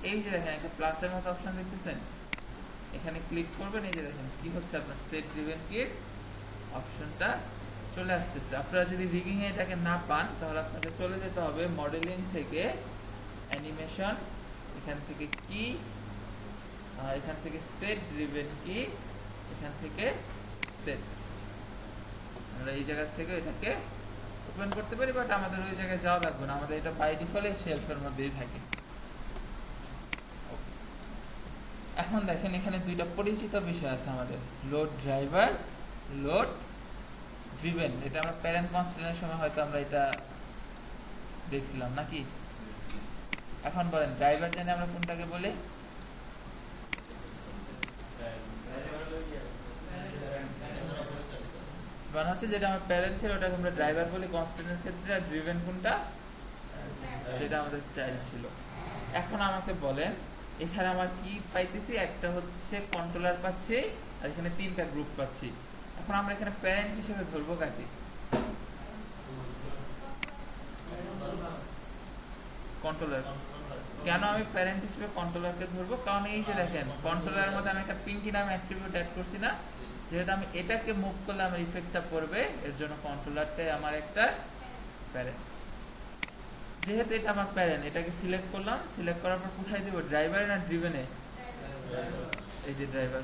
এই যে দেখেন একটা প্লাসের মতো অপশন দেখতেছেন, এখানে ক্লিক করবেন। এই যে দেখেন কি হচ্ছে, আপনার সেট ড্রিভেন কির অপশনটা চলে আসতেছে। আপনারা যদি রিগিং এ এটাকে না পান তাহলে আপনাকে চলে যেতে হবে মডেলিং থেকে অ্যানিমেশন, এখান থেকে কি, এখান থেকে সেট ড্রিভেন কি, এখান থেকে সেট। আমরা এই জায়গা থেকে এটাকে ওপেন করতে পারি, বাট আমাদের ওই জায়গায় যাওয়া লাগবে না, আমাদের এটা বাই ডিফল্ট শেলফের মধ্যেই থাকে। এখন দেখেন এখানে দুইটা পরিচিত বিষয় আছে আমাদের, লোড ড্রাইভার, লোড ড্রিভেন। এটা আমরা প্যারেন্ট কনস্ট্যান্টের সময় হয়তো আমরা এটা দেখছিলাম নাকি? এখন বলেন ড্রাইভার জানি আমরা কোনটাকে বলি? মানে হচ্ছে যেটা আমার প্যারেন্ট ছিল ওটাকে আমরা ড্রাইভার বলি কনস্ট্যান্টের ক্ষেত্রে, আর ড্রিভেন কোনটা? যেটা আমাদের চাইল্ড ছিল। এখন আমাকে বলেন এখানে আমার কি পাইতেছি? একটা হচ্ছে কন্ট্রোলার পাচ্ছি, আর এখানে তিনটা গ্রুপ পাচ্ছি। এখন আমরা এখানে প্যারেন্ট হিসেবে ধরবো কাকে? কন্ট্রোলার। কেন আমি প্যারেন্ট হিসেবে কন্ট্রোলারকে ধরবো? কারণ এই যে দেখেন কন্ট্রোলারের মধ্যে আমি একটা পিঙ্কি নামে অ্যাট্রিবিউট অ্যাড করছি না, যেহেতু আমি এটাকে মুভ করলে আমার ইফেক্টটা পড়বে, এর জন্য কন্ট্রোলারটাই আমার একটা প্যারেন্ট। যেহেতু এটা আমার প্যারেন্ট, এটাকে সিলেক্ট করলাম, সিলেক্ট করার পর কোথায় দেবো? ড্রাইভারে না ড্রিভেনে? এই যে ড্রাইভার।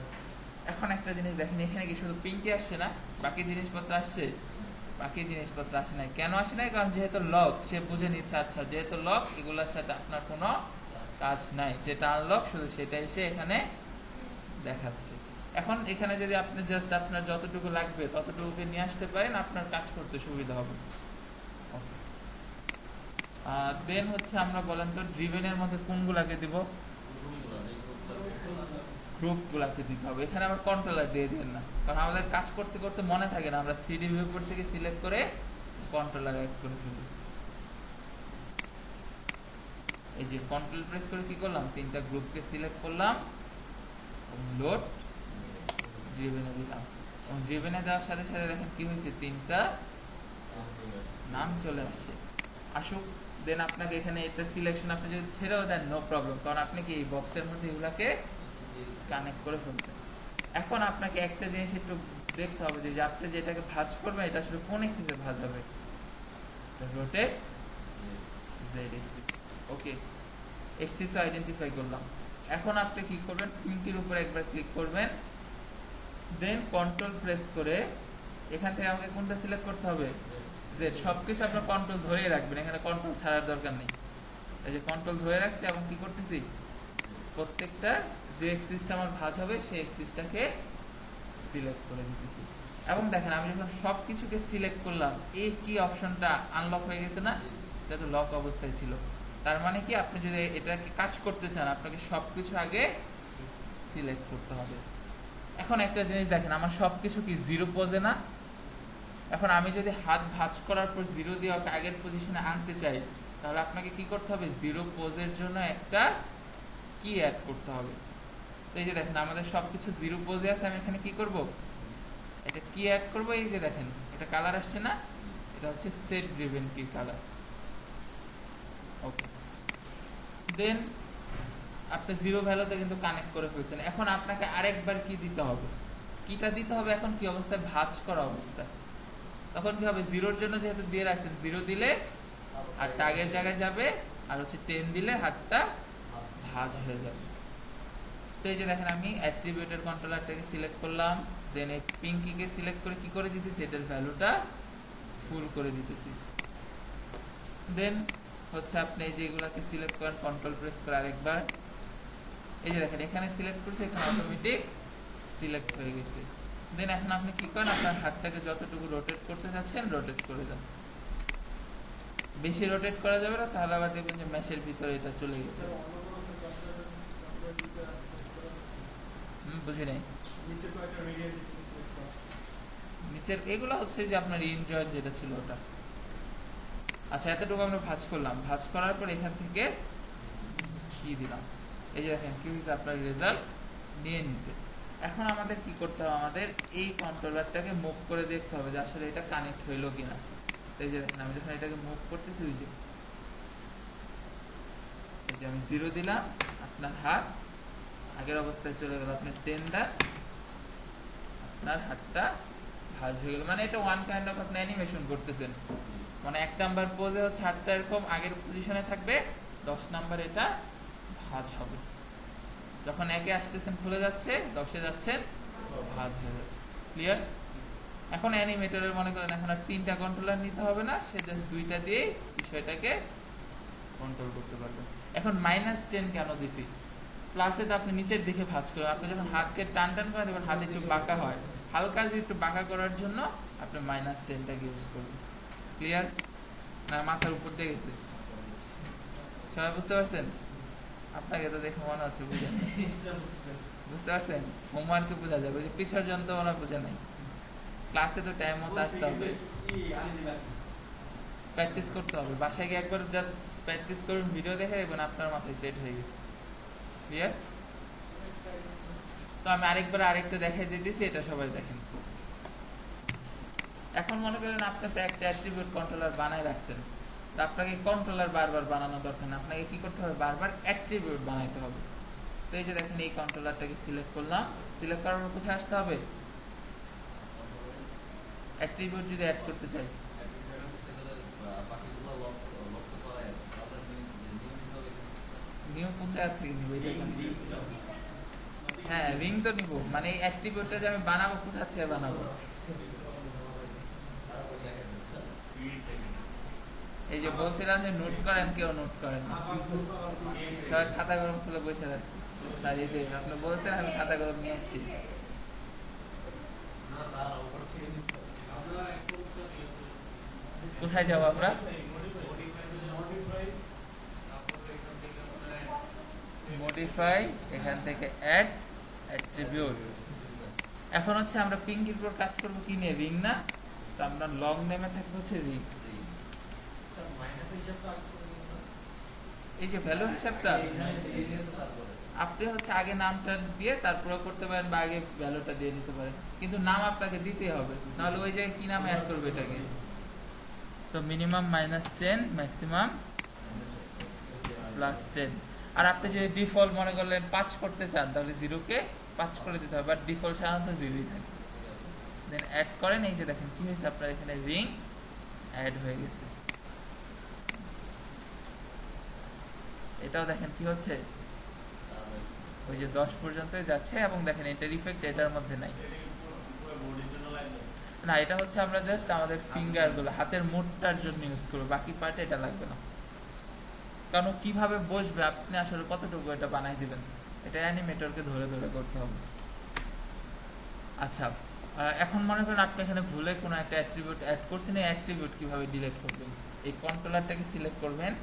এখন একটা জিনিস দেখেন, এখানে কি শুধু পিঙ্কি আসছে না, বাকি জিনিসপত্র আসছে? বাকি জিনিসপত্র আসে নাই। কেন আসে নাই? কারণ যেহেতু লক, সে বুঝে নিচ্ছে আচ্ছা যেহেতু লক, এগুলোর সাথে আপনার কোনো কাজ নাই, যেটা আনলক শুধু সেটা এসে এখানে দেখাচ্ছে। এখন এখানে যদি আপনি জাস্ট আপনার যতটুকু লাগবে ততটুকুকে নিয়ে আসতে পারেন, আপনার কাজ করতে সুবিধা হবে। দেন হচ্ছে আমরা বলেন তো ড্রিভেনের মধ্যে কোনগুলাকে দিব? গ্রুপগুলাকে দিতে হবে। এখানে আবার কন্ট্রোলার দিয়ে দেন না, কারণ আমাদের কাজ করতে করতে মনে থাকে না, আমরা 3D ভিউপোর্ট থেকে সিলেক্ট করে কন্ট্রোলার অ্যাড করে ফেলি। এই যে কন্ট্রোল প্রেস করে কি করলাম? তিনটা গ্রুপকে সিলেক্ট করলাম, লোড ড্রিভেনে দিলাম, এবং ড্রিভেনে দেওয়ার সাথে সাথে দেখেন কি হয়েছে, তিনটা নাম চলে আসছে। আসুক, দেন আপনাকে এখানে এটা সিলেকশন আপনি যদি ছেড়েও দেন নো প্রবলেম, কারণ আপনি কি এই বক্সের মধ্যে এগুলাকে কানেক্ট করে ফেলছেন। এখন আপনাকে একটা জিনিস একটু দেখতে হবে যে আপনি যেটাকে ভাঁজ করবেন এটা আসলে কোন এক্সিসে ভাঁজ হবে? Rotate Z axis. Okay, axis identify করলাম। এখন আপনি কি করবেন? পিঙ্কির উপরে একবার ক্লিক করবেন, দেন কন্ট্রোল প্রেস করে এখান থেকে আমাকে কোনটা সিলেক্ট করতে হবে? জেড। সবকিছু আপনার কন্ট্রোল ধরে রাখবেন, এখানে কন্ট্রোল ছাড়ার দরকার নেই। এই যে কন্ট্রোল ধরে রাখছি, এবং কি করতেছি? প্রত্যেকটা যে এক্সিসটা আমার ভাঁজ হবে সেই এক্সিসটাকে সিলেক্ট করে দিতেছি। এবং দেখেন আমি যখন সবকিছুকে সিলেক্ট করলাম, এই কি অপশনটা আনলক হয়ে গেছে না? এটা তো লক অবস্থায় ছিল। তার মানে কি আপনি যদি এটাকে কাজ করতে চান আপনাকে সবকিছু আগে সিলেক্ট করতে হবে। এখন একটা জিনিস দেখেন, আমার সবকিছু কি জিরো পোজে না? এখন আমি যদি হাত ভাঁজ করার পর জিরো দিয়ে ওকে আগের পজিশনে আনতে চাই, তাহলে আপনাকে কি করতে হবে? জিরো পোজের জন্য একটা কি অ্যাড করতে হবে। তো এই যে দেখেন আমাদের সবকিছু জিরো পোজে আছে, আমি এখানে কি করব? এটা কি অ্যাড করব। এই যে দেখেন এটা কালার আসছে না, এটা হচ্ছে সেট ড্রিভেন কি কালার। ওকে, দেন আপনি জিরো ভ্যালুতে কিন্তু কানেক্ট করে ফেলছেন। এখন আপনাকে আরেকবার কি দিতে হবে? কিটা দিতে হবে এখন কি অবস্থায়? ভাঁজ করা অবস্থায়। তখন কি হবে? জিরোর জন্য যেহেতু দিয়ে রাখছেন, জিরো দিলে হাতটা আগের জায়গায় যাবে, আর হচ্ছে 10 দিলে হাতটা ভাঁজ হয়ে যাবে। তো এই যে দেখেন আমি অ্যাট্রিবিউটের কন্ট্রোলারটাকে সিলেক্ট করলাম, দেন এই পিঙ্কিকে সিলেক্ট করে কি করে দিতেছি? এটার ভ্যালুটা ফুল করে দিতেছি। দেন হচ্ছে আপনি যেগুলাকে সিলেক্ট করেন কন্ট্রোল প্রেস করে আরেকবার, এই যে দেখেন এখানে সিলেক্ট করছি, এখানে অটোমেটিক সিলেক্ট হয়ে গেছে। দেন এখন আপনি কি করেন? আপনার হাতটাকে যতটুকু রোটেট করতে চাচ্ছেন রোটেট করে দেন। বেশি রোটেট করা যাবে না, তাহলে আবার দেখবেন যে ম্যাশের ভিতরে এটা চলে গেছে। বুঝি নাই। নিচের এগুলো হচ্ছে যে আপনার ইনজয় যেটা ছিল ওটা। আচ্ছা, এতটুকু আমরা ভাঁজ করলাম। ভাঁজ করার পর এখান থেকে কি দিলাম? এই যে দেখেন কি হয়েছে, আপনার রেজাল্ট নিয়ে নিছে। এখন আমাদের কি করতে হবে, আমাদের এই কন্ট্রোলারটাকে মুভ করে দেখতে হবে যে আসলে এটা কানেক্ট হইলো কিনা। তো এই যে দেখেন আমি যখন এটাকে মুভ করতেছি, ওই যে আমি 0 দিলাম, আপনার হাত আগের অবস্থায় চলে গেল, আপনি 10 দেন, আপনার হাতটা ভাঁজ হয়ে গেল। মানে এটা ওয়ান কাইন্ড অফ আপনি অ্যানিমেশন করতেছেন। মানে 1 নাম্বার পোজে হচ্ছে হাতটা এরকম আগের পজিশনে থাকবে, 10 নাম্বার এটা ভাঁজ হবে। যখন 1-এ আসতেছেন খুলে যাচ্ছে, 10-এ যাচ্ছেন ভাঁজ হয়ে যাচ্ছে। ক্লিয়ার? এখন অ্যানিমেটরের মনে করেন এখন আর 3টা কন্ট্রোলার নিতে হবে না, সে জাস্ট 2টা দিয়ে বিষয়টাকে কন্ট্রোল করতে পারবেন। এখন -10 কেন দিছি? প্লাসে তো আপনি নিচের দিকে ভাঁজ করেন, আপনি যখন হাতকে টান করেন তখন হাত একটু বাঁকা হয়, হালকা যদি একটু বাঁকা করার জন্য আপনি -10টাকে ইউজ করবেন। ক্লিয়ার? না মাথার উপর দিয়ে গেছে? সবাই বুঝতে পারছেন? আপনাকে তো দেখে মনে হচ্ছে বুঝেন, বুঝতে পারছেন? হোমওয়ার্কে বোঝা যাবে, ওই যে পিছার যন্ত্র ওরা বোঝে নাই। ক্লাসে তো টাইম মতো আসতে হবে, প্র্যাকটিস করতে হবে। বাসায় গিয়ে একবার জাস্ট প্র্যাকটিস করুন, ভিডিও দেখে দেখবেন আপনার মাথায় সেট হয়ে গেছে। ক্লিয়ার? তো আমি আরেকটা দেখাই দিতেছি, এটা সবাই দেখেন। এখন মনে করেন আপনি তো একটা অ্যাট্রিবিউট কন্ট্রোলার বানায় রাখছেন, তো আপনাকে কন্ট্রোলার বারবার বানানো দরকার না, আপনাকে কি করতে হবে, বারবার অ্যাট্রিবিউট বানাইতে হবে। তো এই যে দেখেন এই কন্ট্রোলারটাকে সিলেক্ট করলাম, সিলেক্ট করার পর কোথায় আসতে হবে, অ্যাট্রিবিউট যদি অ্যাড করতে চাই, নিয়ম কোন জায়গা থেকে নিব এটা জানি। হ্যাঁ রিং তো নিব, মানে এই অ্যাট্রিবিউটটা যে আমি বানাবো কোথা থেকে বানাবো, এই যে বলছিলাম যে নোট করেন, কেউ নোট করেন না, সবাই খাতা কলম খুলে বসে রাখছে। স্যার এই যে আপনি বলছেন, আমি খাতা কলম নিয়ে আসছি। কোথায় যাবো আমরা, মডিফাই, এখান থেকে অ্যাড অ্যাট্রিবিউট। এখন হচ্ছে আমরা পিঙ্কির উপর কাজ করবো কি নিয়ে, রিং না? তো আমরা লং নেমে থাকবে হচ্ছে রিং। এই যে ভ্যালু হিসাবটা আপনি হচ্ছে আগে নামটা দিয়ে তারপরে করতে পারেন, বা আগে ভ্যালুটা দিয়ে দিতে পারেন, কিন্তু নাম আপনাকে দিতে হবে, নাহলে ওই জায়গায় কি নাম অ্যাড করবে এটাকে। তো মিনিমাম -10, ম্যাক্সিমাম +10। আর আপনি যদি ডিফল্ট মনে করলেন 5 করতে চান, তাহলে 0-কে 5 করে দিতে হবে, বাট ডিফল্ট সাধারণত 0-ই থাকে। দেন অ্যাড করেন, এই যে দেখেন কি হয়েছে, আপনার এখানে রিং অ্যাড হয়ে গেছে। এটাও দেখেন কি হচ্ছে, ওই যে 10 পর্যন্ত যাচ্ছে, এবং দেখেন এটার ইফেক্ট এটার মধ্যে নাই। না এটা হচ্ছে আমরা জাস্ট আমাদের ফিঙ্গার গুলো, হাতের মুঠটার জন্য ইউজ করবো, বাকি পার্টে এটা লাগবে না। কারণ কিভাবে বসবে, আপনি আসলে কতটুকু এটা বানাই দিবেন, এটা অ্যানিমেটরকে ধরে ধরে করতে হবে। আচ্ছা এখন মনে করেন আপনি এখানে ভুলে কোনো একটা অ্যাট্রিবিউট অ্যাড করছেন, এই অ্যাট্রিবিউট কিভাবে ডিলিট করবেন, এই কন্ট্রোলারটাকে সিলেক্ট করবেন,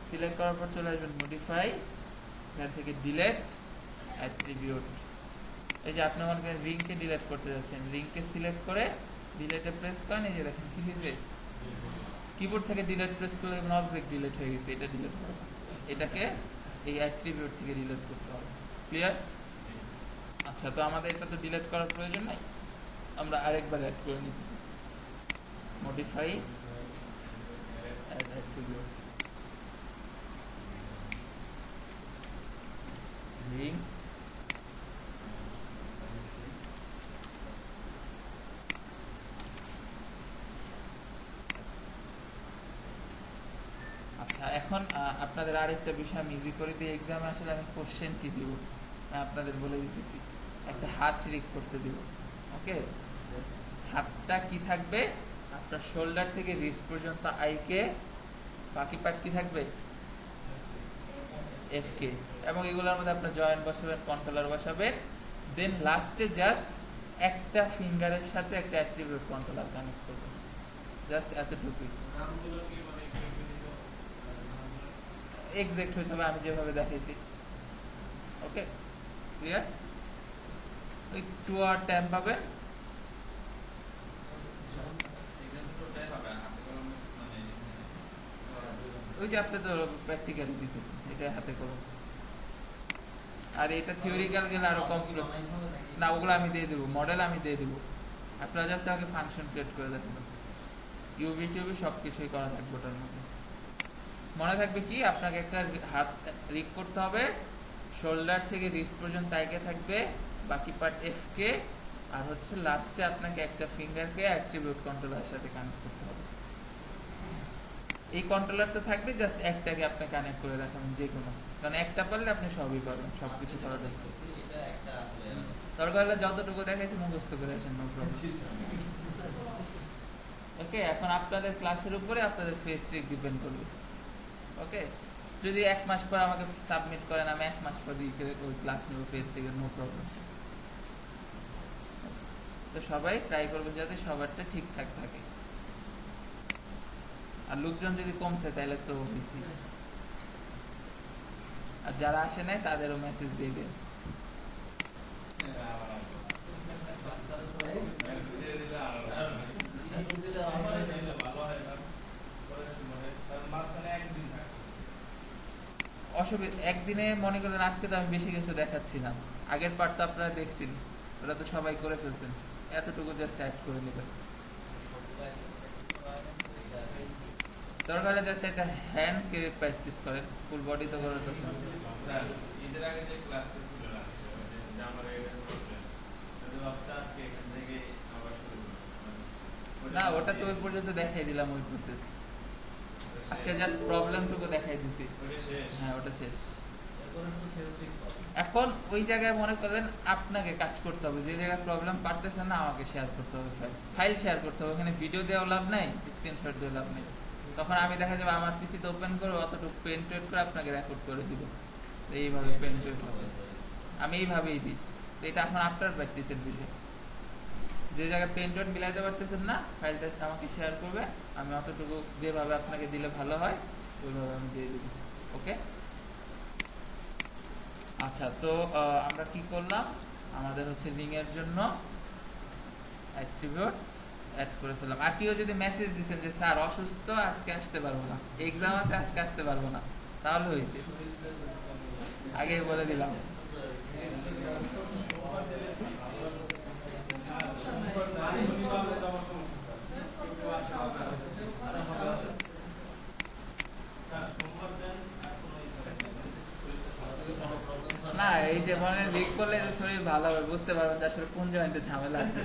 সিলেক্ট করার পর চলে আসবেন মডিফাই, এখান থেকে ডিলিট অ্যাট্রিবিউট। এই যে আপনি মনে করেন রিংকে ডিলিট করতে যাচ্ছেন, রিংকে সিলেক্ট করে ডিলিটে প্রেস করেন, এই যে দেখেন কি হয়েছে, কিবোর্ড থেকে ডিলিট প্রেস করলে দেখুন অবজেক্ট ডিলিট হয়ে গেছে। এটা ডিলিট করবো, এটাকে এই অ্যাট্রিবিউট থেকে ডিলিট করতে হবে। ক্লিয়ার? আচ্ছা তো আমাদের এটা তো ডিলিট করার প্রয়োজন নাই, আমরা আরেকবার অ্যাড করে নিতেছি, মডিফাই অ্যাড অ্যাট্রিবিউট, রিং এখন আপনাদের আরেকটা বিষয় আমি ইজি করে দিই, এক্সামে আসলে আমি কোশ্চেন কি দিব আপনাদের বলে দিতেছি, একটা হাত রিক করতে দিব। ওকে, হাতটা কি থাকবে, আপনার শোল্ডার থেকে রিস্ট পর্যন্ত আইকে, বাকি পার্ট কি থাকবে এফকে, এবং এগুলোর মধ্যে আপনার জয়েন্ট বসাবেন, কন্ট্রোলার বসাবেন, দেন লাস্টে জাস্ট একটা ফিঙ্গারের সাথে একটা অ্যাট্রিবিউট কন্ট্রোলার কানেক্ট করবেন, জাস্ট এতটুকুই। এক্সাক্ট হইতে হবে আমি যেভাবে দেখাইছি। Okay clear? ওই 2 আর 10 পাবেন, ওই যে আপনি তো প্র্যাকটিক্যালি দিতেছেন, এটা হাতে করুন। আর এটা থিওরিক্যাল গেলে আরো কমপ্লেক্স। না, ওগুলো আমি দিয়ে দেবো, মডেল আমি দিয়ে দেবো, আপনারা জাস্ট আমাকে ফাংশন ক্রিয়েট করে দেবেন। ইউবি টিউবি সব কিছুই করা থাকবে ওটার মধ্যে। মনে থাকবে কি, আপনাকে একটা হাত রিক করতে হবে, শোল্ডার থেকে রিস্ট পর্যন্ত আইকে থাকবে, বাকি পার্ট এফ কে, আর হচ্ছে লাস্টে আপনাকে একটা ফিঙ্গারকে অ্যাট্রিবিউট কন্ট্রোলারের সাথে কানেক্ট করতে হবে। এই কন্ট্রোলার তো থাকবে, জাস্ট একটাকে আপনি কানেক্ট করে দেখাবেন যে কোনো, কারণ একটা পারলে আপনি সবই পারবেন, সবকিছু করা যাবে। দরকার হলে যতটুকু দেখাইছি মুখস্থ করে আসেন, নো প্রবলেম। ওকে, এখন আপনাদের ক্লাসের উপরে আপনাদের ফেস রিক ডিপেন্ড করবে। ওকে, যদি 1 মাস পর আমাকে সাবমিট করেন, আমি 1 মাস পর দিয়ে ওই ক্লাস নেব ফেস থেকে, নো প্রবলেম। তো সবাই ট্রাই করবেন যাতে সবারটা ঠিকঠাক থাকে। আর লোকজন যদি কমছে তাহলে তো বেশি, আর যারা আসে নাই তাদেরও মেসেজ দিয়ে দেন। অসুবিধা একদিনে মনে করলেন, আজকে তো আমি বেশি কিছু দেখাচ্ছি না, আগের পার্ট তো আপনারা দেখছেন, ওটা তো সবাই করে ফেলছেন, এতটুকু জাস্ট অ্যাড করে নেবেন। দরকার হলে জাস্ট একটা হ্যান্ড কে প্র্যাকটিস করেন, ফুল বডি তো করার দরকার নেই। স্যার ঈদের আগে যে ক্লাসটা ছিল লাস্ট, যে আমরা এটা করলাম, তো ভাবছি আজকে এখান থেকে আবার শুরু করব। না, ওটা তো ওই পর্যন্ত দেখাই দিলাম, ওই প্রসেস। আজকে জাস্ট প্রবলেমটুকু দেখাই দিছি। হ্যাঁ, ওটা শেষ। এখন ওই জায়গায় মনে করেন আপনাকে কাজ করতে হবে, যে জায়গায় প্রবলেম পারতেছেন না আমাকে শেয়ার করতে হবে, ফাইল শেয়ার করতে হবে। ওখানে ভিডিও দেওয়া লাভ নাই, স্ক্রিনশট দেওয়া লাভ নেই। তখন আমি দেখা যাবে আমার পিসিতে ওপেন করে অতটুকু পেন টেড করে আপনাকে রেকর্ড করে দিব। এইভাবে পেন টেড হবে, আমি এইভাবেই দিই। তো এটা এখন আপনার প্র্যাকটিসের বিষয়। যে জায়গায় পেন টেড মিলাইতে পারতেছেন না, ফাইলটা আমাকে শেয়ার করবে, আমি অতটুকু যেভাবে আপনাকে দিলে ভালো হয় ওইভাবে আমি দিয়ে দিব। ওকে, আচ্ছা। তো আমরা কি করলাম, আমাদের হচ্ছে রিং এর জন্য অ্যাট্রিবিউট অ্যাড করে ফেললাম। আর কেউ যদি মেসেজ দিচ্ছেন যে স্যার অসুস্থ, আজকে আসতে পারবো না, এক্সাম আছে আজকে আসতে পারবো না, তাহলে হয়েছে, আগে বলে দিলাম। না, এই যে মনে লিক করলে শরীর ভালো হবে, বুঝতে পারবেন যে আসলে কোন জায়গায় ঝামেলা আছে।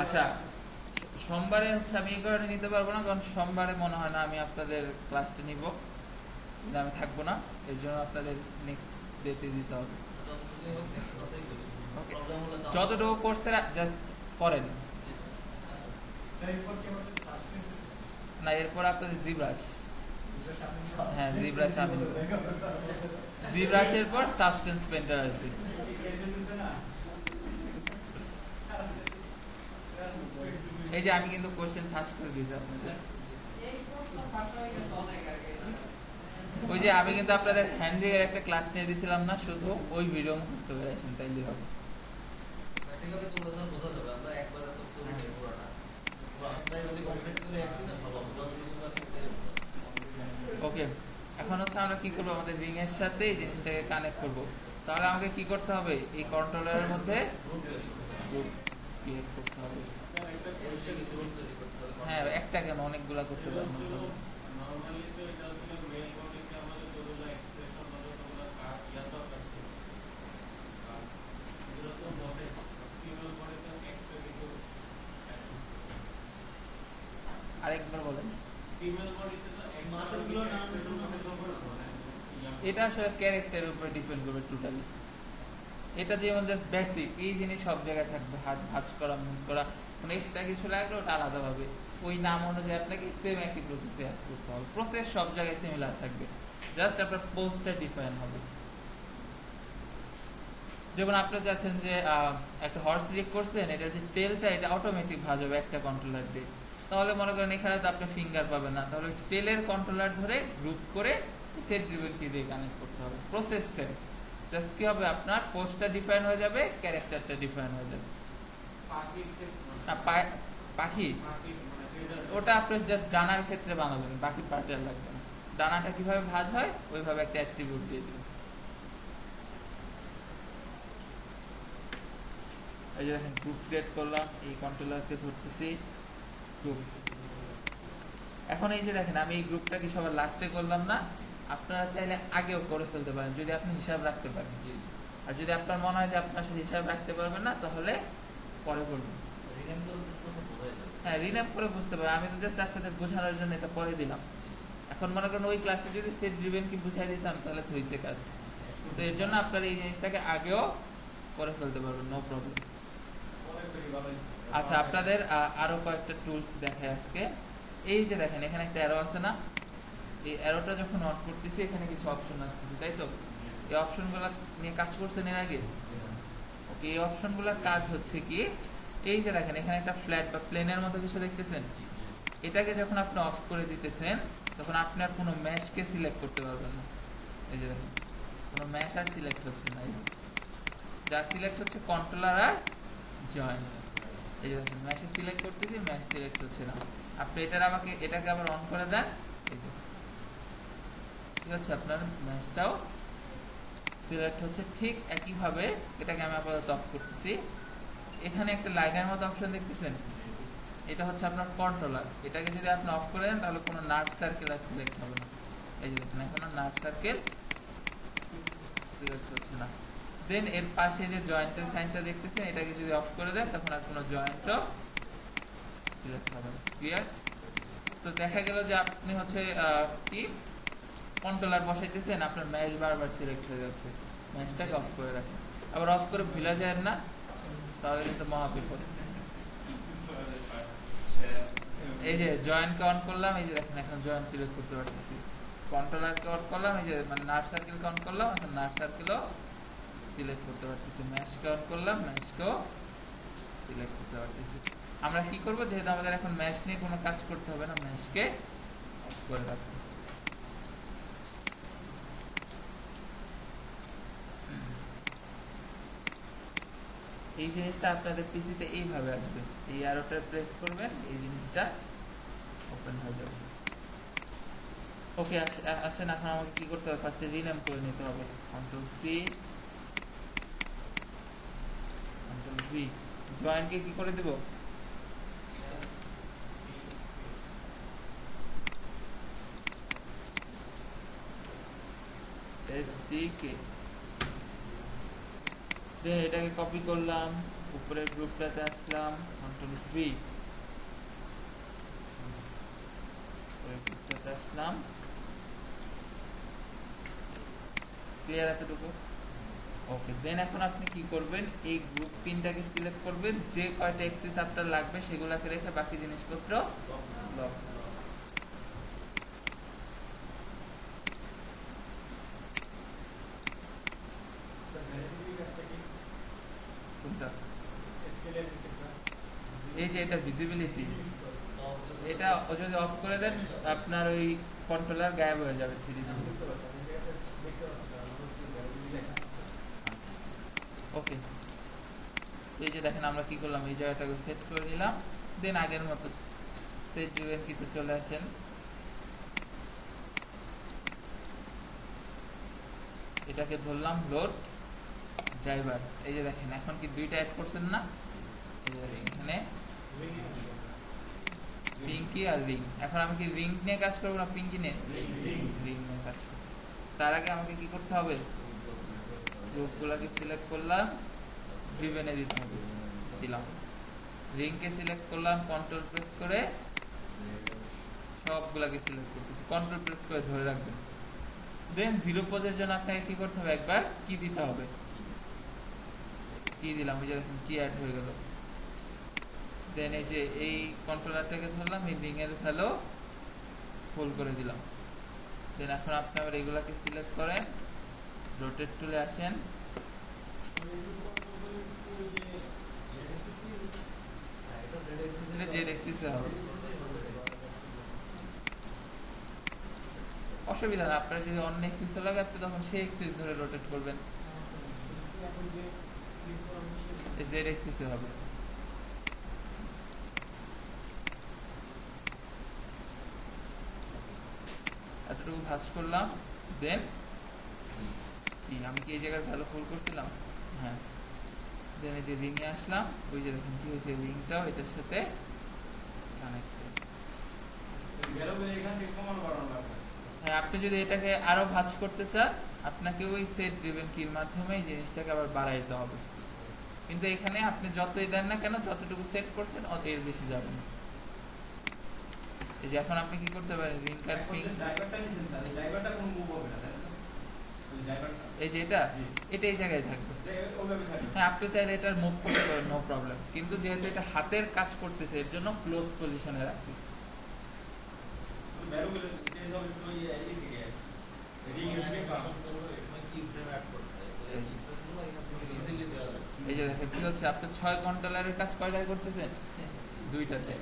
আচ্ছা, সোমবারে হচ্ছে আমি এই কারণে নিতে পারবো না, কারণ সোমবারে মনে হয় না আমি আপনাদের ক্লাসটা নিব, আমি থাকবো না, এর জন্য আপনাদের নেক্সট ডেতে দিতে হবে। যতটুকু কোর্সের জাস্ট করেন না, এরপর আপনাদের জিব্রাশ, হ্যাঁ জিব্রাশ আমি জিব্রাশের পর সাবস্টেন্স পেন্টার আসবে। এই যে আমি কিন্তু কোশ্চেন ফাঁস করে দিয়েছি আপনাদের, ওই যে আমি কিন্তু আপনাদের হ্যান্ডরিং এর একটা ক্লাস নিয়ে দিয়েছিলাম না, শুধু ওই ভিডিও মুখস্থ করে আসেন তাইলে হবে। ওকে, এখন হচ্ছে আমরা কি করবো, আমাদের রিং এর সাথে এই জিনিসটাকে কানেক্ট করব। তাহলে আমাকে কি করতে হবে, এই কন্ট্রোলারের মধ্যে গ্রুপ ক্রিয়েট করতে হবে। হ্যাঁ, একটা কেন, অনেকগুলা করতে পারবো। আরেকবার বলেন। এটা আসলে ক্যারেক্টারের উপর ডিপেন্ড করবে টোটালি। এটা যেমন জাস্ট বেসিক, এই জিনিস সব জায়গায় থাকবে, হাত ভাঁজ করা, মুভ করা, মানে এক্সট্রা কিছু লাগলে ওটা আলাদাভাবে ওই নাম অনুযায়ী আপনাকে সেম একই প্রসেসে অ্যাড করতে হবে। প্রসেস সব জায়গায় সিমিলার থাকবে, জাস্ট আপনার পোস্টটা ডিফাইন হবে। যেমন আপনি চাচ্ছেন যে একটা হর্স রিক করছেন, এটা যে টেলটা এটা অটোমেটিক ভাঁজ হবে একটা কন্ট্রোলার দিয়ে, তাহলে মনে করেন এখানে তো আপনি ফিঙ্গার পাবেন না, তাহলে টেলের কন্ট্রোলার ধরে গ্রুপ করে সেট ড্রিভেন কি দিয়ে কানেক্ট করতে হবে। প্রসেস সেম, জাস্ট কি হবে, আপনার পোস্টটা ডিফাইন হয়ে যাবে, ক্যারেক্টারটা ডিফাইন হয়ে যাবে। পাখির ক্ষেত্রে না, পাখি পাখি মানে feather ওটা আপনি জাস্ট ডানার ক্ষেত্রে বানাবেন, বাকি পার্টে আর লাগবে না। ডানাটা কিভাবে ভাঁজ হয় ওইভাবে একটা অ্যাট্রিবিউট দিয়ে দিবেন। এই যে দেখেন গ্রুপ ক্রিয়েট করলাম, এই কন্ট্রোলারকে ধরতেছি গ্রুপ। এখন এই যে দেখেন আমি এই গ্রুপটাকে সবার লাস্টে করলাম না, আপনারা চাইলে আগেও করে ফেলতে পারেন যদি আপনি হিসাব রাখতে পারেন। আর যদি আপনার মনে হয় যে আপনার সাথে হিসাব রাখতে পারবেন না তাহলে পরে করবেন। হ্যাঁ, রিন্যাপ করে বুঝতে পারেন, আমি তো জাস্ট আপনাদের বোঝানোর জন্য এটা পরে দিলাম। এখন মনে করেন ওই ক্লাসে যদি সেট ড্রিভেন কি বুঝাই দিতাম তাহলে তো হয়েছে কাজ। তো এর জন্য আপনারা এই জিনিসটাকে আগেও করে ফেলতে পারবেন, নো প্রবলেম। আচ্ছা, আপনাদের আরো কয়েকটা টুলস দেখাই আজকে। এই যে দেখেন এখানে একটা অ্যারো আছে না, এই অ্যারোটা যখন অন করতেছি এখানে কিছু অপশন আসতেছে, তাই তো? এই অপশনগুলো নিয়ে কাজ করছেন এর আগে? ওকে, এই অপশনগুলোর কাজ হচ্ছে কি, এই যে দেখেন এখানে একটা ফ্ল্যাট বা প্লেনের মতো কিছু দেখতেছেন, এটাকে যখন আপনি অফ করে দিতেছেন তখন আপনি আর কোনো ম্যাশকে সিলেক্ট করতে পারবেন না। এই যে দেখেন কোনো ম্যাশ আর সিলেক্ট হচ্ছে না, এই যে যা সিলেক্ট হচ্ছে কন্ট্রোলার আর জয়েন। এই যে দেখেন ম্যাশে সিলেক্ট করতেছি, ম্যাশ সিলেক্ট হচ্ছে না। আপনি এটাকে আবার অন করে দেন, এই যে ঠিক আছে, আপনার ম্যাশটাও সিলেক্ট হচ্ছে। ঠিক একইভাবে এটাকে আমি আপাতত অফ করতেছি। এখানে একটা লাইনের মতো অপশন দেখতেছেন, এটা হচ্ছে আপনার কন্ট্রোলার। এটাকে যদি আপনি অফ করে দেন তাহলে কোনো নাট সার্কেল আর সিলেক্ট হবে না। এই যে দেখেন এখন নাট সার্কেল সিলেক্ট হচ্ছে না। দেন এর পাশে যে জয়েন্টের সাইনটা দেখতেছেন, এটাকে যদি অফ করে দেন তখন আর কোনো জয়েন্টও সিলেক্ট হবে না। ক্লিয়ার? তো দেখা গেল যে আপনি হচ্ছে কি কন্ট্রোলার বসাইতেছেন, আপনার ম্যাশ বারবার সিলেক্ট হয়ে যাচ্ছে। ম্যাশটাকে অফ করে রাখেন, আবার অফ করে ভুলে যায় না, তাহলে কিন্তু মহাবিপদ। এই যে জয়েন্টকে অন করলাম, এই যে দেখেন এখন জয়েন্ট সিলেক্ট করতে পারতেছি। কন্ট্রোলারকে অন করলাম, এই যে মানে নাট সার্কেলকে অন করলাম, এখন নাট সার্কেলও সিলেক্ট করতে পারতেছি। ম্যাশকে অন করলাম, ম্যাশকেও সিলেক্ট করতে পারতেছি। আমরা কি করব, যেহেতু আমাদের এখন ম্যাশ নিয়ে কোনো কাজ করতে হবে না, ম্যাশকে অফ করে রাখবো। এই জিনিসটা আপনাদের পিসিতে এইভাবে আসবে, এই অ্যারোটা প্রেস করবেন, এই জিনিসটা ওপেন হয়ে যাবে। ওকে, আসেন এখন আমাকে কি করতে হবে, ফার্স্টে রিনেম করে নিতে হবে। Control C, control V. জয়েন্টকে কি করে দেব, এসডিকে। দেন এটাকে কপি করলাম, উপরের গ্রুপটাতে আসলাম, কন্ট্রোল ভি, উপরের গ্রুপটাতে আসলাম। ক্লিয়ার এতটুকু? ওকে, দেন এখন আপনি কি করবেন, এই গ্রুপ পিনটাকে সিলেক্ট করবেন, যে কয়টা এক্সিস আপনার লাগবে সেগুলোকে রেখে বাকি জিনিসপত্র লক। কোনটা? এই যে এটা ভিজিবিলিটি, এটা যদি অফ করে দেন আপনার ওই কন্ট্রোলার গায়েব হয়ে যাবে 3D। ওকে, এই যে দেখেন আমরা কি করলাম, এই জায়গাটাকে সেট করে নিলাম। দেন আগের মতো সেট ড্রিভেন কিতে চলে আসেন, এটাকে ধরলাম লোড ড্রাইভার। এই যে দেখেন এখন কি দুইটা অ্যাড করছেন না, এখানে পিঙ্কি আর রিং। এখন আমি কি রিং নিয়ে কাজ করবো না পিঙ্কি নিয়ে? রিং নিয়ে কাজ করবো। তার আগে আমাকে কি করতে হবে, গ্রুপগুলোকে সিলেক্ট করলাম, ড্রিভেনে দিতে হবে, দিলাম। রিংকে সিলেক্ট করলাম, কন্ট্রোল প্রেস করে সবগুলোকে সিলেক্ট করতেছি, কন্ট্রোল প্রেস করে ধরে রাখবেন। দেন 0 পজের জন্য আপনাকে কি করতে হবে, একবার কি দিতে হবে, কি দিলাম, ওই যে দেখেন কি অ্যাড হয়ে গেল। দেন এই যে এই কন্ট্রোলারটাকে ধরলাম, এই রিং এর ভ্যালু ফুল করে দিলাম। দেন এখন আপনি আবার এগুলাকে সিলেক্ট করেন, রোটেট টুলে আসেন, জেড এক্সিসে হবে, অসুবিধা না। আপনার যদি অন্য এক্সিস লাগে আপনি তখন সেই এক্সিস ধরে রোটেট করবেন, জেড এক্সিসে হবে। এতটুকু ভাঁজ করলাম, দেন কি আমি কি এই জায়গার ভ্যালু ফুল করছিলাম? হ্যাঁ, দেন এই যে রিংয়ে আসলাম, ওই যে দেখুন কি হয়েছে, রিংটাও এটার সাথে কানেক্টেড। হ্যাঁ, আপনি যদি এটাকে আরো ভাঁজ করতে চান, আপনাকে ওই সেট ড্রিভেন কির মাধ্যমে এই জিনিসটাকে আবার বাড়াইতে হবে। কিন্তু এখানে আপনি যতই দেন না কেন, যতটুকু সেট করছেন এর বেশি যাবে না। এই যে এখন আপনি কি করতে পারেন, রিং কার্ভিং, এই যে এটা এই জায়গায় থাকবে। হ্যাঁ, আপনি চাইলে এটা মুভ করতে পারেন, নো প্রবলেম। কিন্তু যেহেতু এটা হাতের কাজ করতেছে, এর জন্য ক্লোজ পজিশনে রাখছি। এই যে দেখেন কি হচ্ছে, আপনি 6 কন্ট্রোলারের কাজ কয়টায় করতেছেন? 2টাতে।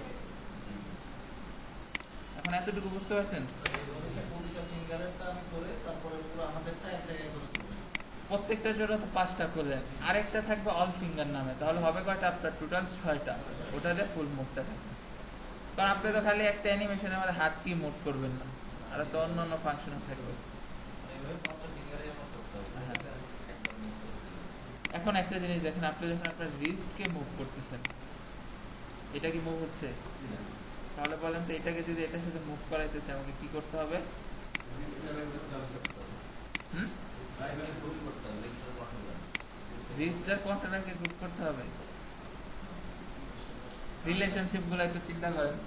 এখন এতটুকু বুঝতে পারছেন? প্রত্যেকটার জন্য তো 5টা করলেন, আরেকটা থাকবে অল ফিঙ্গার নামে, তাহলে হবে কয়টা আপনার? টোটাল 6টা। ওটাতে ফুল মুভটা থাকবে। কারণ আপনি তো খালি একটা অ্যানিমেশনের মধ্যে হাত কি মুভ করবেন না, আর তো অন্যান্য ফাংশনও থাকবে। এখন একটা জিনিস দেখেন, আপনি যখন আপনার রিস্টকে মুভ করতেছেন, এটা কি মুভ হচ্ছে? তাহলে বলেন তো, এটাকে যদি এটার সাথে মুভ করাইতে চাই, আমাকে কি করতে হবে? রিস্টার কন্ট্রোলারকে গ্রুপ করতে হবে। রিলেশনশিপ গুলো একটু চিন্তা করেন।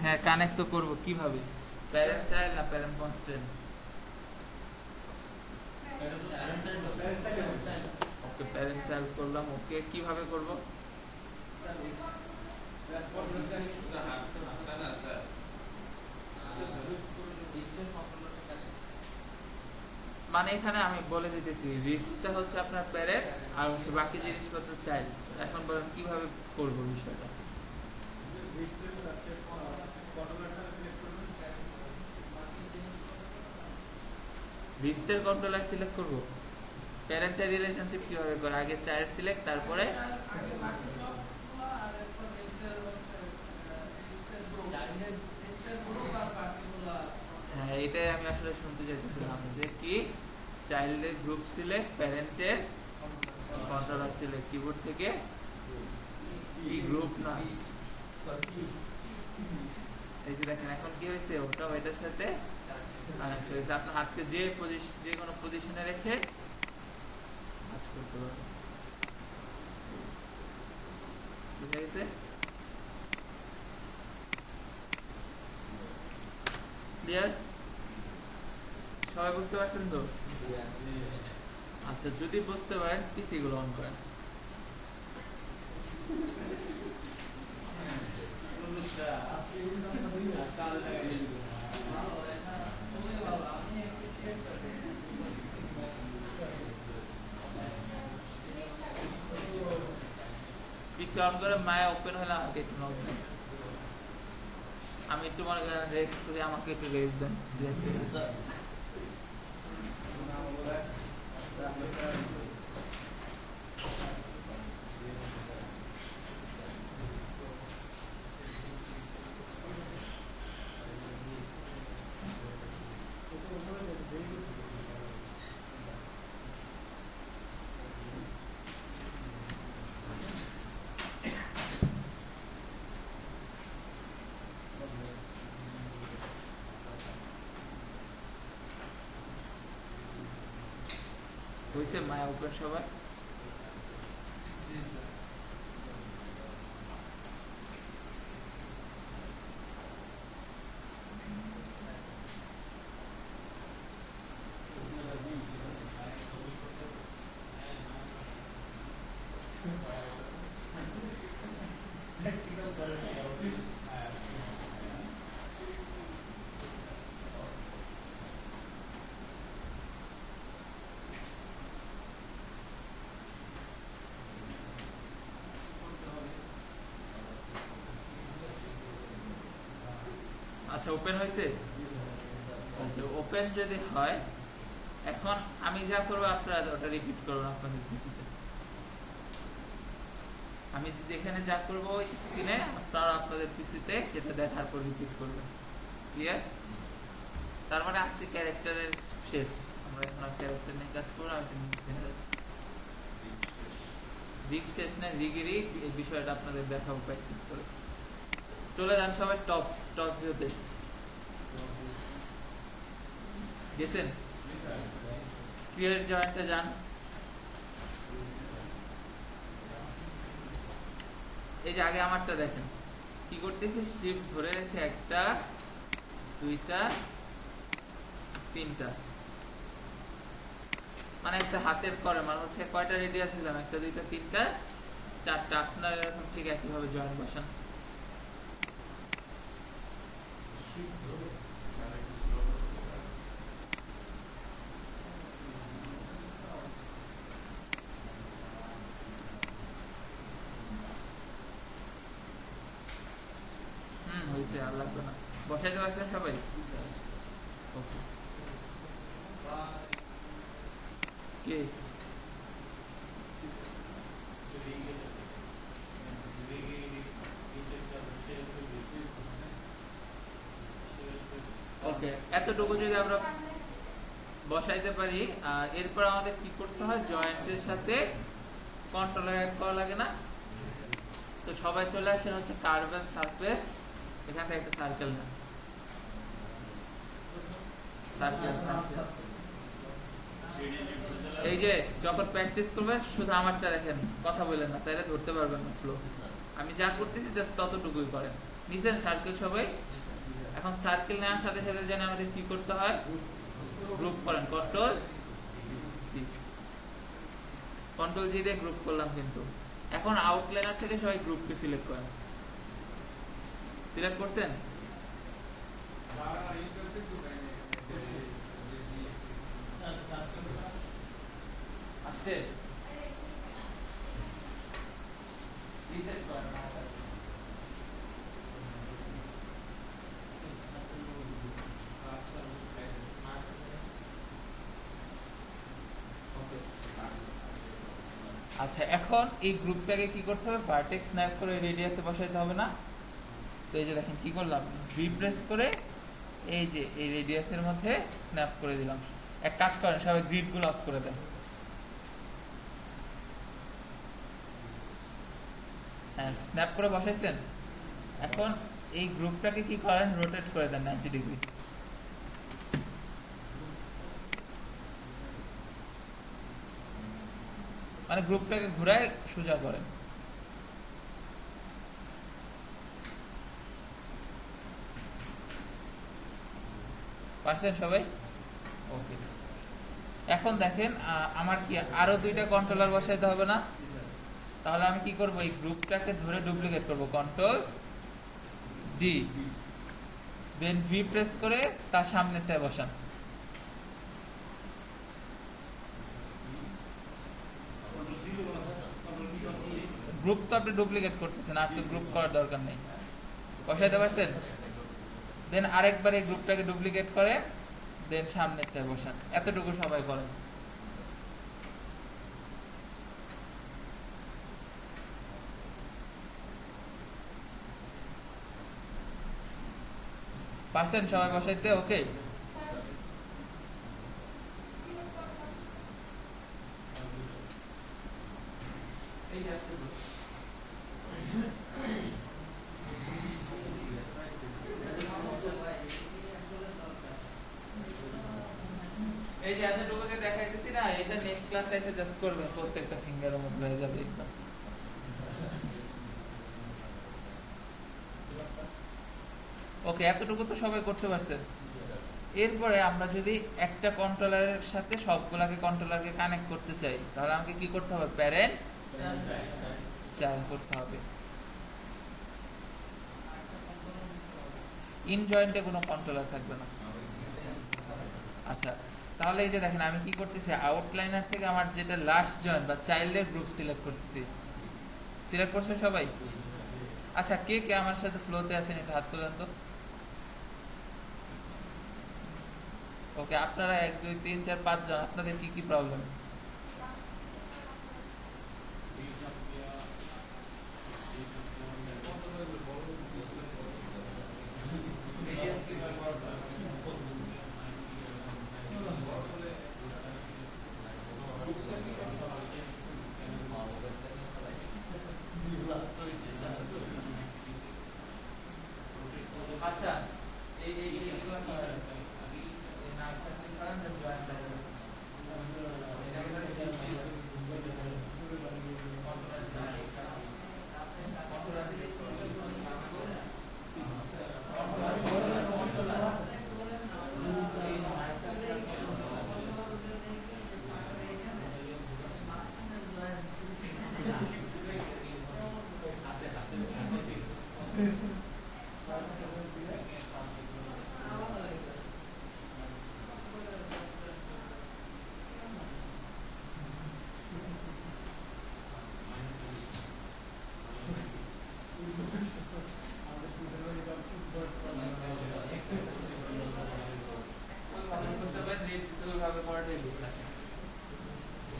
হ্যাঁ, কানেক্ট তো করবো কিভাবে? প্যারেন্ট চাইল্ড না প্যারেন্ট কনস্ট্যান্ট? ওকে, প্যারেন্ট চাইল্ড করলাম। ওকে, কিভাবে করব? মানে এখানে আমি বলে দিতেছি, রিস্কটা হচ্ছে আপনার প্যারেন্ট আর হচ্ছে বাকি জিনিসপত্র চাইল্ড। এখন বলেন কিভাবে করব বিষয়টা? রিস্টের কন্ট্রোলার সিলেক্ট করব। প্যারেন্ট চাইল্ড রিলেশনশিপ কিভাবে করে? আগে চাইল্ড সিলেক্ট, তারপরে হ্যাঁ, এটাই আমি আসলে শুনতে চাইতেছিলাম, যে কি চাইল্ডের গ্রুপ সিলেক্ট, প্যারেন্টের কন্ট্রোলার সিলেক্ট, কিবোর্ড থেকে কি গ্রুপ না। এই যে দেখেন এখন কি হয়েছে, ওটাও এটার সাথে কানেক্ট হয়েছে। আপনার হাতকে যে কোনো পজিশনে রেখে কাজ করতে পারবেন। বুঝা গেছে? ক্লিয়ার? সবাই বুঝতে পারছেন তো? আচ্ছা, যদি বুঝতে পারেন পিসি গুলো অন করেন। পিসি অন করে মায়া ওপেন হলে আমাকে একটু নক দেন। আমি একটু মনে করেন রেস্ট করি, আমাকে একটু রেস্ট দেন। হয়েছে মায়া ওপেন সবাই? আচ্ছা, ওপেন হয়েছে? ওপেন যদি হয়, এখন আমি যা করবো আপনারা ওটা রিপিট করুন আপনাদের পিসিতে। আমি যেখানে যা করবো স্ক্রিনে, আপনারা আপনাদের পিসিতে সেটা দেখার পর রিপিট করবেন। ক্লিয়ার? তার মানে আজকে ক্যারেক্টারের শেষ, আমরা এখন আর ক্যারেক্টার নিয়ে কাজ করবো। আমি রিগ শেষ না, রিগেরই এই বিষয়টা আপনাদের দেখাবো প্র্যাকটিস করে। চলে যান সবাই টপ টপ ভিউতে। গেছেন? ক্রিয়েট জয়েন্টে যান। এই যে আগে আমারটা দেখেন কি করতেছি, শিফট ধরে রেখে একটা, দুইটা, তিনটা, মানে একটা হাতের করে মানে হচ্ছে কয়টা রেডিয়াস দিলাম, একটা, দুইটা, তিনটা, চারটা। আপনার এরকম ঠিক একইভাবে জয়েন্ট বসান। হয়েছে, আর লাগবে না। বসাইতে পারছেন সবাই? ওকে। কে ওকে, এতটুকু যদি আমরা বসাইতে পারি, এরপর আমাদের কি করতে হয়, জয়েন্টের সাথে কন্ট্রোলার অ্যাড করা লাগে না? তো সবাই চলে আসেন হচ্ছে কার্ভ এন্ড সারফেস, এখান থেকে একটা সার্কেল না, সার্কেল সার্কেল। এই যে যখন প্র্যাকটিস করবেন শুধু আমারটা দেখেন, কথা বলেন না, তাইলে ধরতে পারবেন না ফ্লো। আমি যা করতেছি জাস্ট ততটুকুই করেন। নিচের সার্কেল সবাই। এখন সার্কেল নেওয়ার সাথে সাথে যেন আমাদের কি করতে হয়, গ্রুপ করেন। কন্ট্রোল জি, কন্ট্রোল জি দিয়ে গ্রুপ করলাম। কিন্তু এখন আউটলাইনার থেকে সবাই গ্রুপকে সিলেক্ট করেন। সিলেক্ট করছেন? আসছে রিসেট করেন। আচ্ছা, এখন এই গ্রুপটাকে কি করতে হবে, ভার্টেক্স স্ন্যাপ করে রেডিয়াসে বসাইতে হবে না? তো এই যে দেখেন কি করলাম, ভি প্রেস করে এই যে এই রেডিয়াসের মধ্যে স্ন্যাপ করে দিলাম। এক কাজ করেন সবাই, গ্রিড গুলো অফ করে দেন। হ্যাঁ, স্ন্যাপ করে বসাইছেন। এখন এই গ্রুপটাকে কি করেন, রোটেট করে দেন 90 ডিগ্রি। মানে গ্রুপটাকে ঘুরায় সোজা করেন। পারছেন সবাই? ওকে। এখন দেখেন আমার কি আরো দুইটা কন্ট্রোলার বসাইতে হবে না? তাহলে আমি কি করব, এই গ্রুপটাকে ধরে ডুপ্লিকেট করব, কন্ট্রোল ডি, দেন ভি প্রেস করে তার সামনেরটায় বসান। গ্রুপ তো আপনি ডুপ্লিকেট করতেছেন, আর তো গ্রুপ করার দরকার নেই। বসাইতে পারছেন? দেন আরেকবার এই গ্রুপটাকে ডুপ্লিকেট করে দেন সামনেরটায় বসান। এতটুকু সবাই করেন। পারছেন সবাই বসাইতে? ওকে। এই যে এতটুকুকে দেখাইতেছি না, এটা নেক্সট ক্লাসে এসে জাস্ট করবেন, প্রত্যেকটা ফিঙ্গারের মধ্যে হয়ে যাবে এক্সাম। ওকে, এতটুকু তো সবাই করতে পারছেন। এরপরে আমরা যদি একটা কন্ট্রোলারের সাথে সবগুলাকে কন্ট্রোলারকে কানেক্ট করতে চাই, তাহলে আমাকে কি করতে হবে, প্যারেন্ট চাইল্ড করতে হবে। ইন জয়েন্টে কোনো কন্ট্রোলার থাকবে না। আচ্ছা, তাহলে এই যে দেখেন আমি কি করতেছি, আউটলাইনার থেকে আমার যেটা লাস্ট জয়েন্ট বা চাইল্ডের গ্রুপ সিলেক্ট করতেছি। সিলেক্ট করছে সবাই? আচ্ছা, কে কে আমার সাথে ফ্লোতে আছেন এটা হাত তোলেন তো। ওকে, আপনারা 1 2 3 4 5 জন, আপনাদের কি কি প্রবলেম?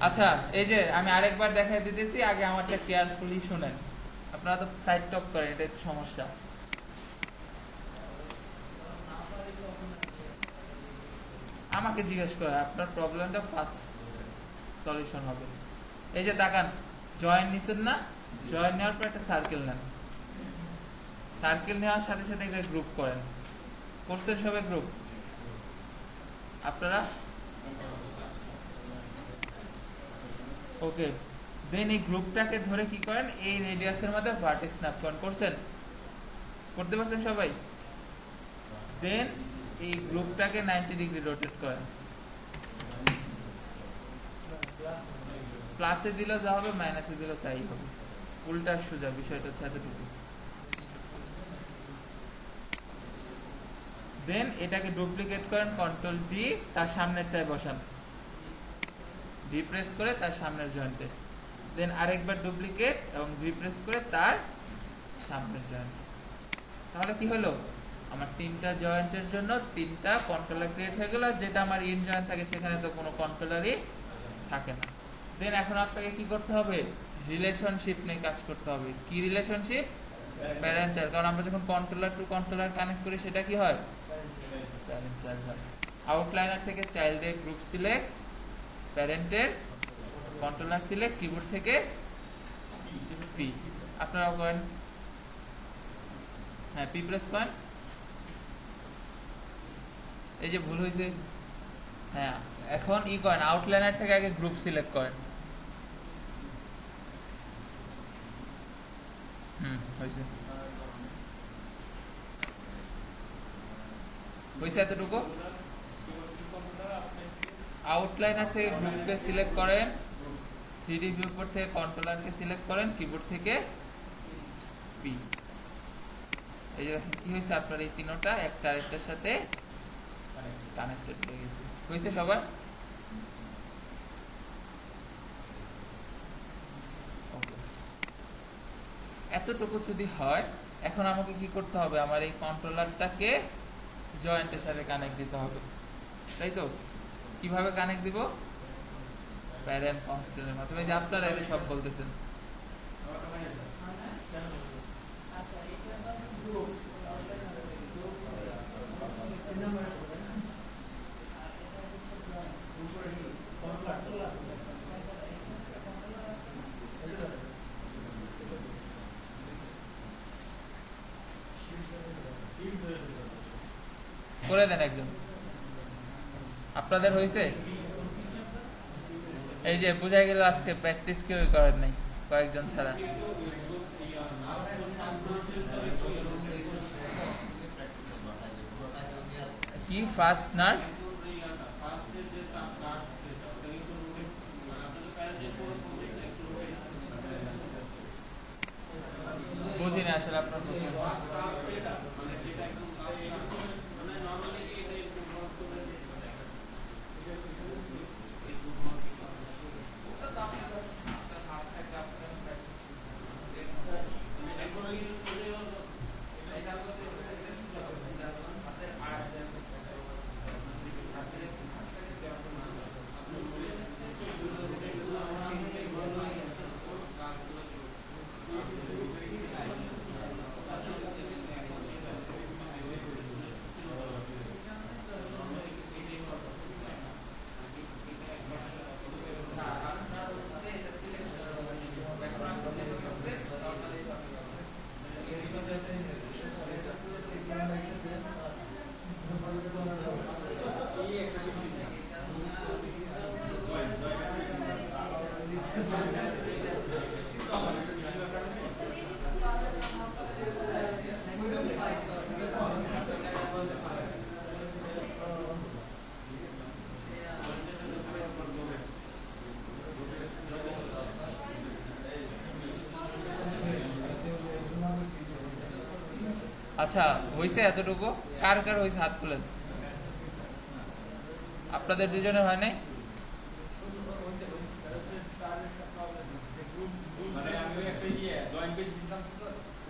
আচ্ছা, এই যে আমি আরেকবার দেখাই দিতেছি, আগে আমারটা কেয়ারফুলি শুনেন। আপনারা তো সাইড টপ করেন, এটা একটু সমস্যা। আমাকে জিজ্ঞেস করে আপনার প্রবলেমটা ফার্স্ট সলিউশন হবে। এই যে তাকান, জয়েন নিছেন না, জয়েন নেওয়ার পর একটা সার্কেল নেন, সার্কেল নেওয়ার সাথে সাথে একটা গ্রুপ করেন। করছেন সবাই গ্রুপ আপনারা? ওকে, দেন এই গ্রুপটাকে ধরে কি করেন, এই রেডিয়াসের মধ্যে ভার্টেক্স স্ন্যাপ করেন। করছেন? করতে পারছেন সবাই? দেন এই গ্রুপটাকে 90 ডিগ্রি রোটেট করেন। প্লাসে দিলেও যা হবে, মাইনাসে দিলেও তাই হবে, উল্টা সোজা। বিষয়টা হচ্ছে এতটুকু। দেন এটাকে ডুপ্লিকেট করেন, কন্ট্রোল ডি, তার সামনেরটায় বসান, ডি প্রেস করে তার সামনের জয়েন্টে। দেন আরেকবার ডুপ্লিকেট এবং ডি প্রেস করে তার সামনের জয়েন্ট। তাহলে কি হলো, আমার তিনটা জয়েন্টের জন্য তিনটা কন্ট্রোলার ক্রিয়েট হয়ে গেল। যেটা আমার ইন জয়েন্ট থাকে সেখানে তো কোনো কন্ট্রোলারই থাকে না। দেন এখন আপনাকে কি করতে হবে, রিলেশনশিপ নিয়ে কাজ করতে হবে। কি রিলেশনশিপ? Parent child. কারণ আমরা যখন কন্ট্রোলার টু কন্ট্রোলার কানেক্ট করি সেটা কি হয়, প্যারেন্ট চাইল্ড হয়। আউটলাইনার থেকে চাইল্ডের গ্রুপ সিলেক্ট, প্যারেন্টের কন্ট্রোলার সিলেক্ট, কিবোর্ড থেকে পি। আপনারাও করেন, হ্যাঁ পি প্রেস করেন। এই যে ভুল হয়েছে, হ্যাঁ এখন ই করেন, আউটলাইনার থেকে আগে গ্রুপ সিলেক্ট করেন। হয়েছে, হয়েছে এতটুকু। আউটলাইনার থেকে গ্রুপকে সিলেক্ট করেন, 3D ভিউপোর্ট থেকে কন্ট্রোলারকে সিলেক্ট করেন, কিবোর্ড থেকে পি। এই যে কি হয়েছে, আপনার এই তিনটা একটা আরেকটার সাথে কানেক্টেড হয়ে গেছে। হয়েছে সবার? এতটুকু যদি হয়, এখন আমাকে কি করতে হবে, আমার এই কন্ট্রোলারটাকে জয়েন্টের সাথে কানেক্ট দিতে হবে, তাই তো? কিভাবে কানেক্ট দিব? প্যারেন্ট কনস্ট্যান্টের মাধ্যমে। যে আপনারা এটা সব বলতেছেন, করে দেন একজন। আপনাদের হয়েছে? এই যে বোঝা গেল আজকে প্র্যাকটিস কেউ করেন নাই, কয়েকজন ছাড়া। কি ফার্স্ট নাট? বুঝিনি আসলে আপনার আচ্ছা হয়েছে এতটুকু? কার কার হয়েছে হাত তুলেন। আপনাদের দুজনে হয় নাই?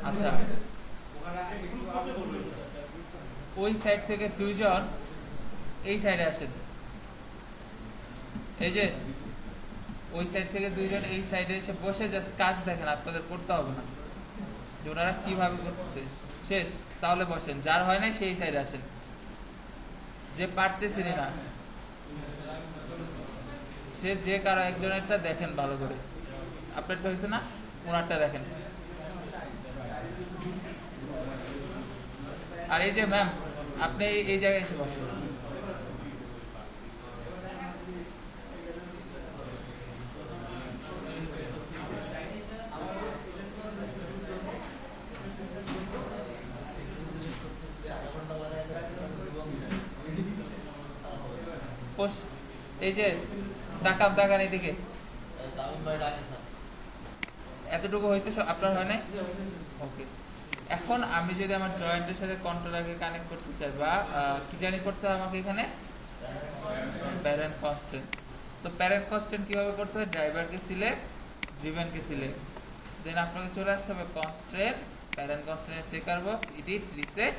আচ্ছা ওই সাইড থেকে দুইজন এই সাইডে আসেন। এই যে ওই সাইড থেকে দুইজন এই সাইডে এসে বসে জাস্ট কাজ দেখেন, আপনাদের করতে হবে না যে ওনারা কিভাবে করতেছে। শেষ। তাহলে বসেন, যার হয় নাই সেই সাইডে আসেন, যে পারতেছেনই না সে যে কারো একজনেরটা দেখেন ভালো করে। আপনারটা হয়েছে না, ওনারটা দেখেন। আর এই যে ম্যাম, আপনি এই জায়গায় এসে বসেন। এই যে তাকান এদিকে, এতটুকু হয়েছে আপনার হয় নাই? ওকে। এখন আমি যদি আমার জয়েন্টের সাথে কন্ট্রোলারকে কানেক্ট করতে চাই, বা কি জানি করতে হয় আমাকে এখানে, প্যারেন্ট কনস্ট্যান্ট। তো প্যারেন্ট কনস্ট্যান্ট কিভাবে করতে হয়? ড্রাইভারকে সিলেক্ট, ড্রিভেনকে সিলেক্ট, দেন আপনাকে চলে আসতে হবে constant, parent constant checker box, edit, reset,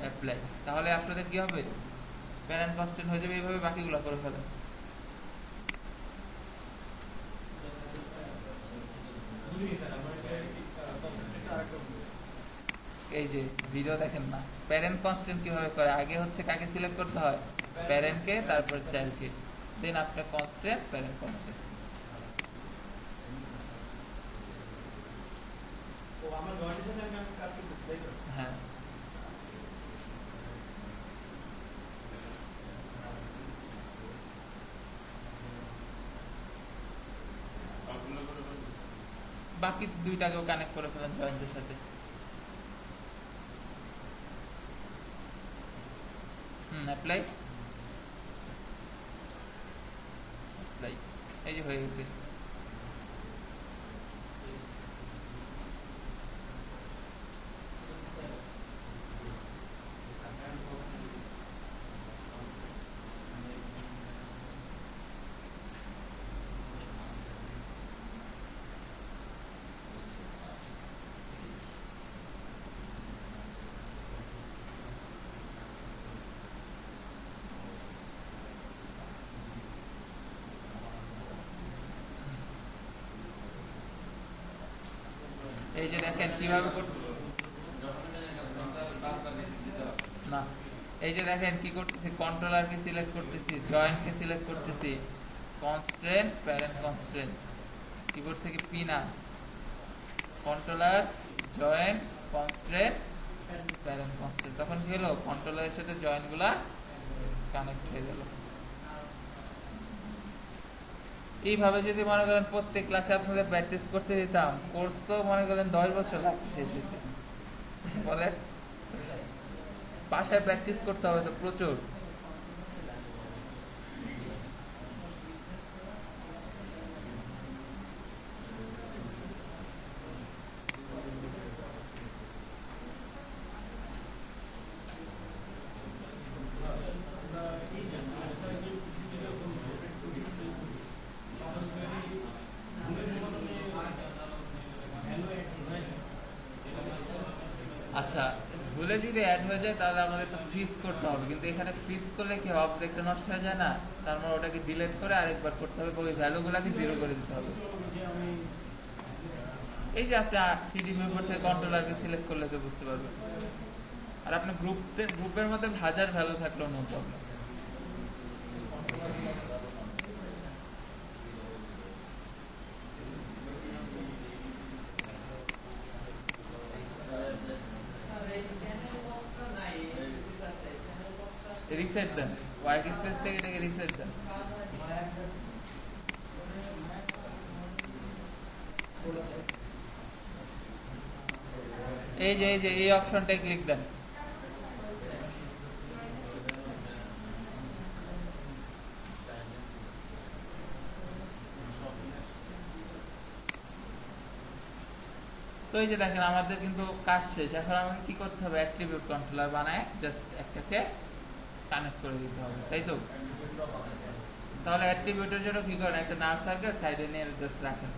apply. তাহলে আপনাদের কি হবে? প্যারেন্ট কনস্ট্যান্ট হয়ে যাবে। এইভাবে বাকিগুলো করে ফেলেন। এই যে ভিডিও দেখেন না, প্যারেন্ট কনস্ট্যান্ট কিভাবে করে? আগে হচ্ছে কাকে সিলেক্ট করতে হয়? প্যারেন্টকে, তারপর চাইল্ডকে, দেন আপনার কনস্ট্যান্ট, প্যারেন্ট কনস্ট্যান্ট। হ্যাঁ, বাকি দুইটাকেও কানেক্ট করে ফেলেন জয়েন্টের সাথে। অ্যাপ্লাই, এই যে হয়ে গেছে। এই যে দেখেন কিভাবে না, এই যে দেখেন কি করতেছি, কন্ট্রোলারকে সিলেক্ট করতেছি, জয়েন্টকে সিলেক্ট করতেছি, কনস্ট্যান্ট, প্যারেন্ট কনস্ট্যান্ট, কিবোর্ড থেকে পি না, controller, joint, constant, parent constant. তখন কি হলো? কন্ট্রোলারের সাথে জয়েন্টগুলা কানেক্ট হয়ে গেল। এইভাবে যদি মনে করেন প্রত্যেক ক্লাসে আপনাদের প্র্যাকটিস করতে দিতাম, কোর্স তো মনে করেন 10 বছর লাগছে শেষ হইতে। বলে বাসায় প্র্যাকটিস করতে হবে তো প্রচুর। আচ্ছা, ভুলে যদি অ্যাড হয়ে যায় তাহলে আমাদের তো ফ্রিজ করতে হবে, কিন্তু এখানে ফ্রিজ করলে কি অবজেক্টটা নষ্ট হয়ে যায় না? তার মানে ওটাকে ডিলিট করে আরেকবার করতে হবে, ওই ভ্যালুগুলোকে জিরো করে দিতে হবে। এই যে আপনি 3D ভিউপোর্ট থেকে কন্ট্রোলারকে সিলেক্ট করলে তো বুঝতে পারবেন। আর আপনি গ্রুপের মধ্যে 1000 ভ্যালু থাকলেও নো প্রবলেম। রিসেট দেন, ওয়ার্ক স্পেস থেকে এটাকে রিসেট দেন। এই যে এই অপশনটায় ক্লিক দেন। তো এই যে দেখেন আমাদের কিন্তু কাজ শেষ। এখন আমাকে কি করতে হবে? অ্যাট্রিবিউট কন্ট্রোলার বানায় জাস্ট একটাকে কানেক্ট করে দিতে হবে, তাই তো? তাহলে অ্যাট্রিবিউটের জন্য কি করেন? একটা নাম সার্কেল সাইডে নিয়ে জাস্ট রাখেন।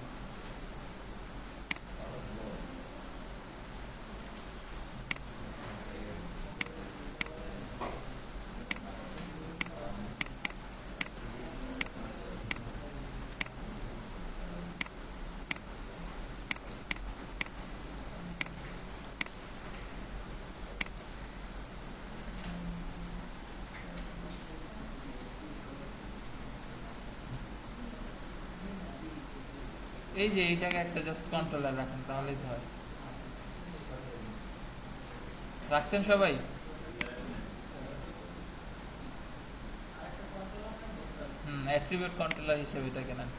এই যে এই জায়গায় একটা জাস্ট কন্ট্রোলার রাখেন তাহলেই তো হয়। রাখছেন সবাই? অ্যাট্রিবিউট কন্ট্রোলার হিসেবে এটাকে নেন।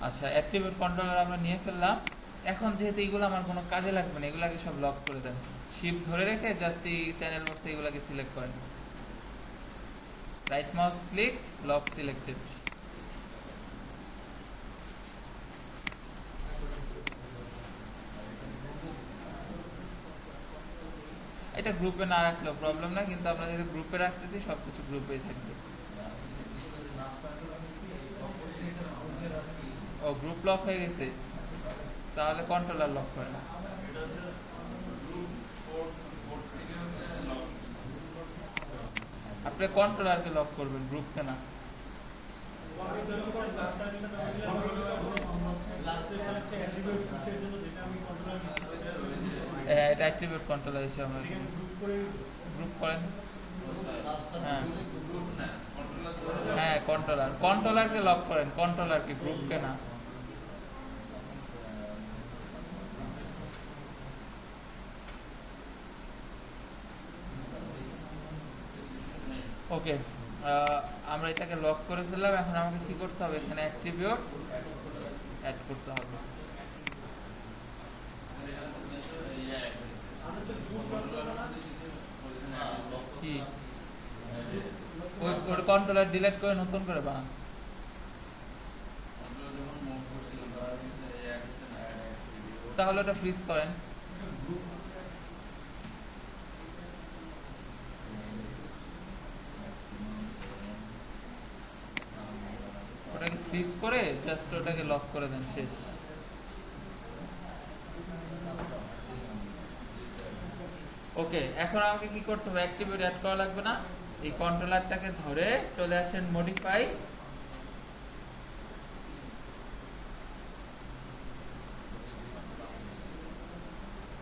আচ্ছা, অ্যাট্রিবিউট কন্ট্রোলার আমরা নিয়ে ফেললাম। এখন যেহেতু এগুলো আমার কোনো কাজে লাগবে না, এগুলাকে সব লক করে দেন। শিফট ধরে রেখে জাস্ট এই চ্যানেল বক্স থেকে এগুলাকে সিলেক্ট করেন। Right mouse click, lock selected. এটা গ্রুপে না রাখলেও প্রবলেম না, কিন্তু আমরা যেহেতু গ্রুপে রাখতেছি সবকিছু গ্রুপেই থাকবে। ও গ্রুপ লক হয়ে গেছে, তাহলে কন্ট্রোলার লক করেন। আপনি কন্ট্রোলারকে লক করবেন, গ্রুপকে না। এটা অ্যাট্রিবিউট কন্ট্রোলার হিসেবে আমরা গ্রুপ করেন। হ্যাঁ কন্ট্রোলারকে লক করেন, কন্ট্রোলারকে, গ্রুপকে না। ওকে, আমরা এটাকে লক করে ফেললাম। এখন আমাকে কি করতে হবে? এখানে অ্যাট্রিবিউট অ্যাড করতে হবে। কি ওই কন্ট্রোলার ডিলিট করে নতুন করে বানান। তাহলে ওটা ফ্রিজ করেন। ওটাকে ফ্রিজ করে জাস্ট ওটাকে লক করে দেন, শেষ। ওকে, এখন আমাকে কি করতে হবে? অ্যাট্রিবিউট অ্যাড করা লাগবে না। এই কন্ট্রোলারটাকে ধরে চলে আসেন মডিফাই,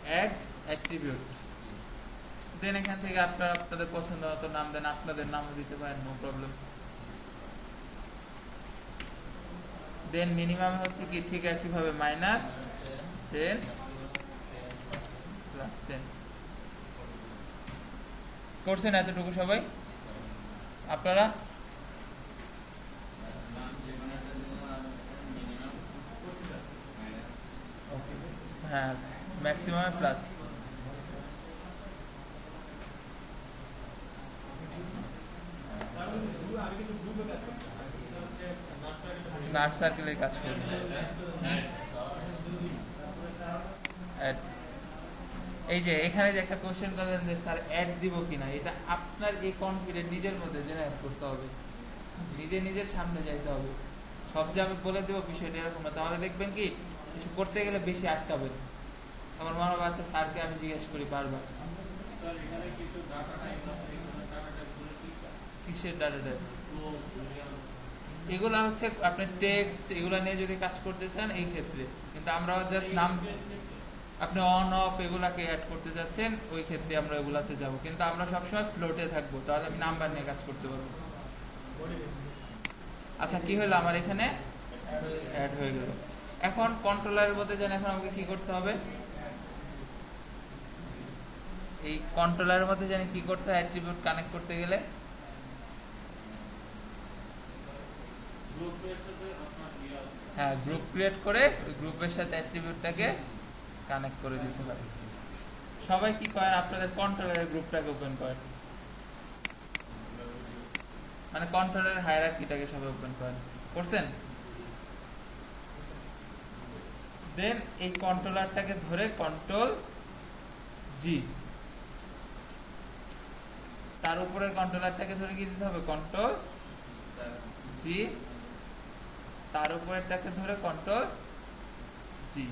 অ্যাড অ্যাট্রিবিউট। দেন এখান থেকে আপনারা আপনাদের পছন্দ মতো নাম দেন, আপনাদের নামও দিতে পারেন, নো প্রবলেম। দেন মিনিমাম হচ্ছে কি ঠিক একইভাবে -10 +10 করছেন এতটুকু সবাই আপনারা? হ্যাঁ, ম্যাক্সিমাম প্লাস। নাট সার্কেলের কাজ করবে। এই যে এখানে যে একটা কোশ্চেন করলেন যে স্যার অ্যাড দিব কিনা, এটা আপনার এই কনফিডেন্ট নিজের মধ্যে জেনারেট করতে হবে, নিজের সামনে যাইতে হবে। সব যে আমি বলে দেবো বিষয়টা এরকম না, তাহলে দেখবেন কি কিছু করতে গেলে বেশি আটকাবেন। আমার মনে হবে আচ্ছা স্যারকে আমি জিজ্ঞেস করি বারবার। কিসের ডাটা টাইপ? এগুলা হচ্ছে আপনি টেক্সট এগুলা নিয়ে যদি কাজ করতে চান এই ক্ষেত্রে, কিন্তু আমরা জাস্ট নাম, আপনি অন অফ এগুলাকে অ্যাড করতে যাচ্ছেন ওই ক্ষেত্রে আমরা এগুলাতে যাব, কিন্তু আমরা সবসময় ফ্লোটে থাকবো, তাহলে আমি নাম্বার নিয়ে কাজ করতে পারবো। আচ্ছা, কি হলো? আমার এখানে অ্যাড হয়ে গেল। এখন কন্ট্রোলারের মধ্যে যান, এখন আমাকে কি করতে হবে? এই কন্ট্রোলারের মধ্যে জানি কি করতে হয়? অ্যাট্রিবিউট কানেক্ট করতে গেলে হ্যাঁ গ্রুপ ক্রিয়েট করে ওই গ্রুপের সাথে অ্যাট্রিবিউটটাকে কানেক্ট করে দিতে হবে। সবাই কি করেন? আপনাদের কন্ট্রোলারের গ্রুপটাকে ওপেন করেন, মানে কন্ট্রোলারের হায়ারার্কিটাকে সবাই ওপেন করেন। করছেন? দেন এই কন্ট্রোলারটাকে ধরে কন্ট্রোল জি, তার উপরের কন্ট্রোলারটাকে ধরে কি দিতে হবে? কন্ট্রোল জি, তার উপরেরটাকে ধরে কন্ট্রোল জি।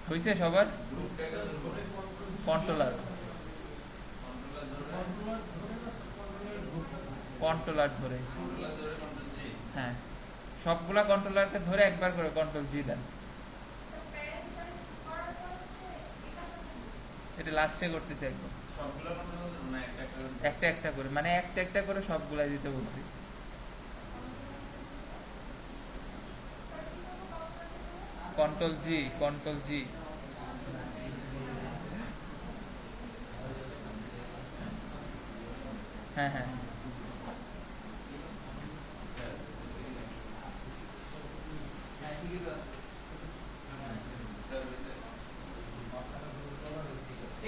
হয়েছে সবার? কন্ট্রোলার কন্ট্রোলার ধরে হ্যাঁ, সবগুলা কন্ট্রোলারকে ধরে একবার করে কন্ট্রোল জি দেন। এটা লাস্টে করতেছি একদম, সবগুলো কন্ট্রোল না একটা একটা করে? একটা একটা করে, মানে একটা একটা করে সবগুলাই দিতে বলছি। কন্ট্রোল জি, কন্ট্রোল জি। হ্যাঁ হ্যাঁ,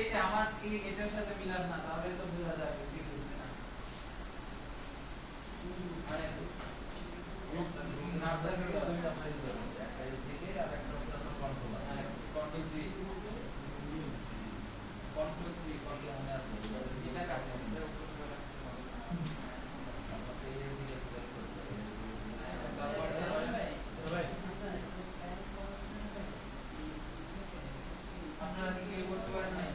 এই যে আমার এটার সাথে মিলান না, তাহলে তো বোঝা যাবে ঠিক হচ্ছে না। মানে কন্ট্রোল জি, কন্ট্রোল জি, এটা কাটে, এটা উপর করে আপনারা কি কেউ করতে পারেন নাই?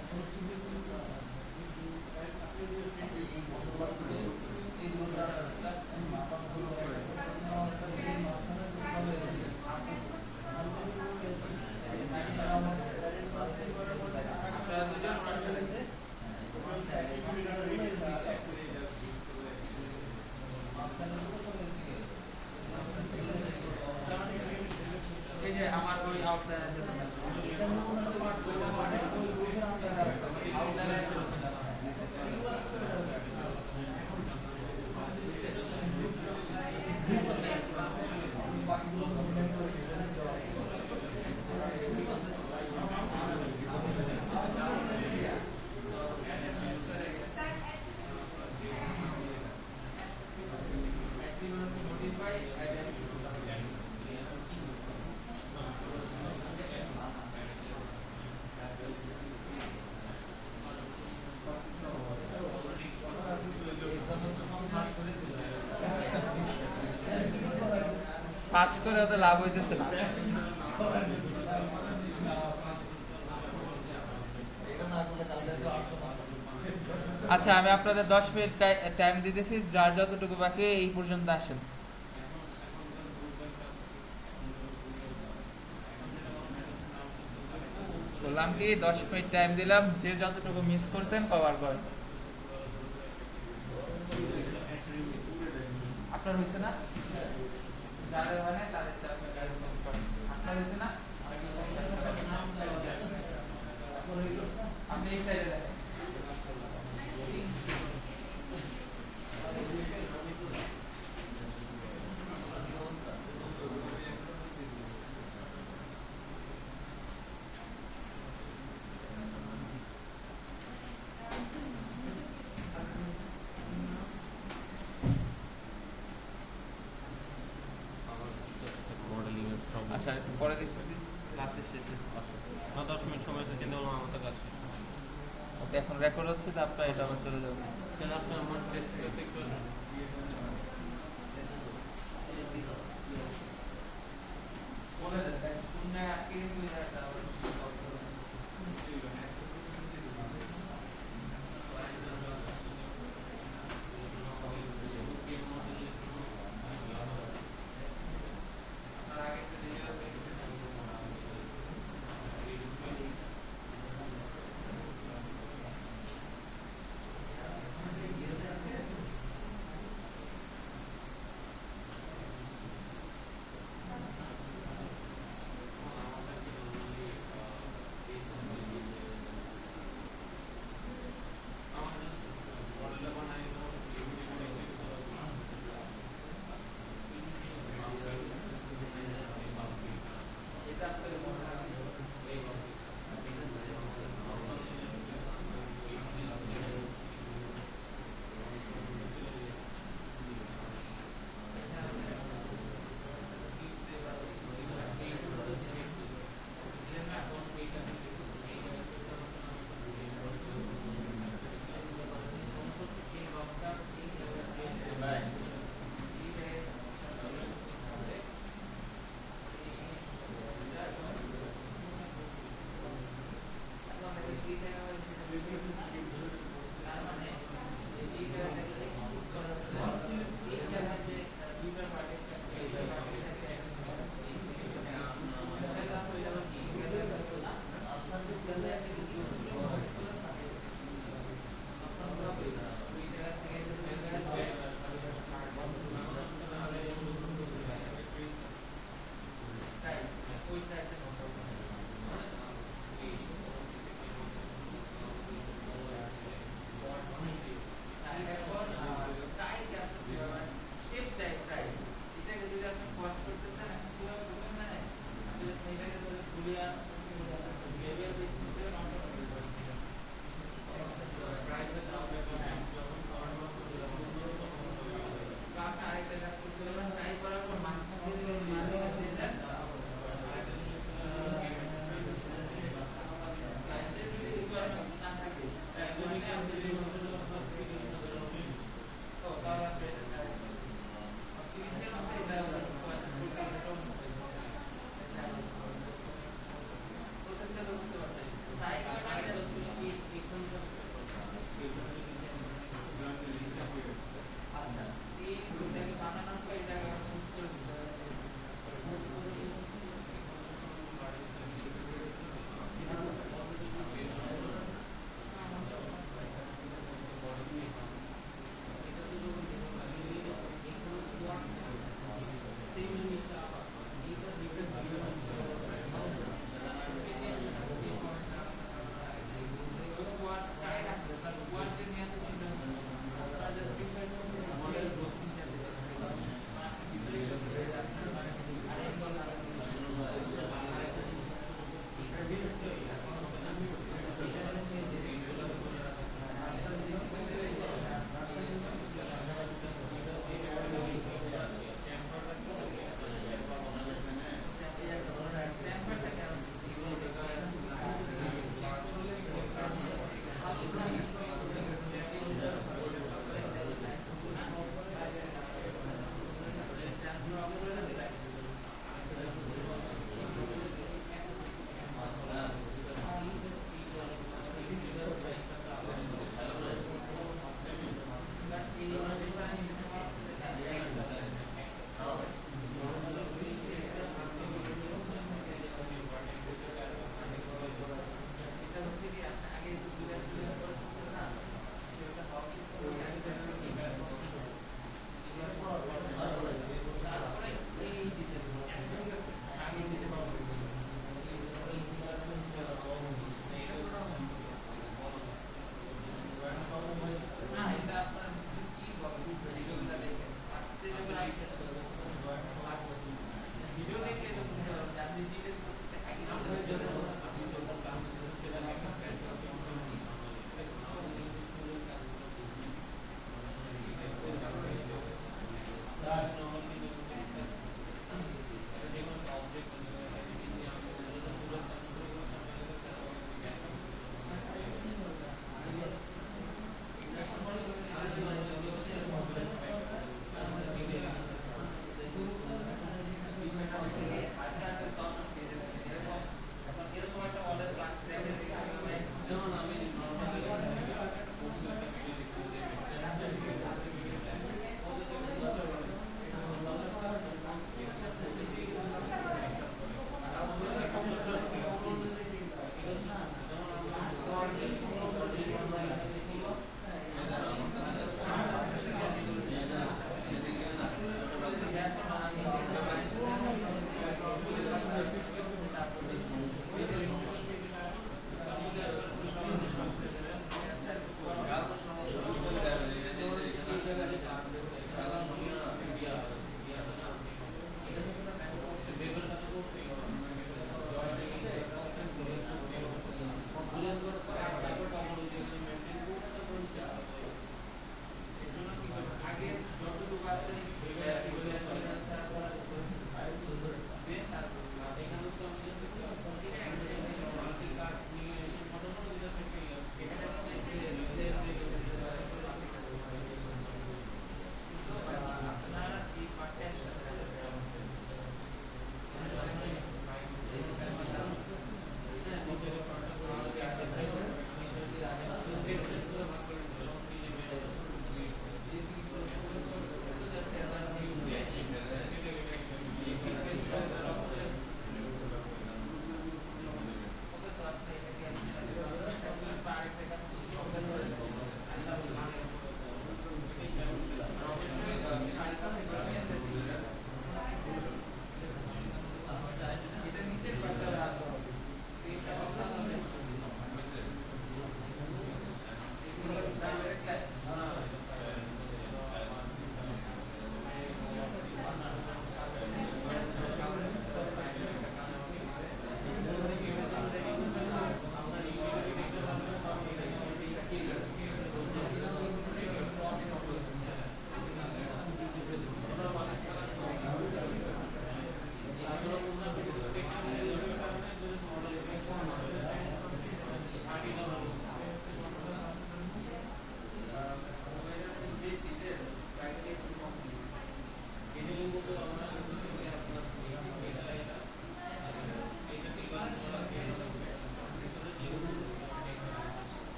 আপনারা দুজন এই যে আমার ওই আউটলাইনের সাথে আউটলাইনের পাস করে অত লাভ হইতেছে না। আচ্ছা, আমি আপনাদের 10 মিনিট টাইম দিতেছি, যার যতটুকু বাকি এই পর্যন্ত আসেন। বললাম কি 10 মিনিট টাইম দিলাম, যে যতটুকু মিস করছেন কভার করেন। আপনার হয়েছে না? যাদের হয় না তাদেরটা আপনি গাড়ি মিস করেন। আপনার হয়েছে না? আপনি এই সাইডে দেখেন। আচ্ছা, একটু পরে দেখতেছি ক্লাসের শেষে। 10 মিনিট সময় আছে, কিন্তু আমার কাছে ওকে, এখন রেকর্ড হচ্ছে তো, আপনার এটা আবার চলে যাবে। কেন আপনি আমার ডেস্কটপে একটু বলে দেন, শুনে আটকে গেছিল এটা আবার আপনার আগে একটু দেরি হবে।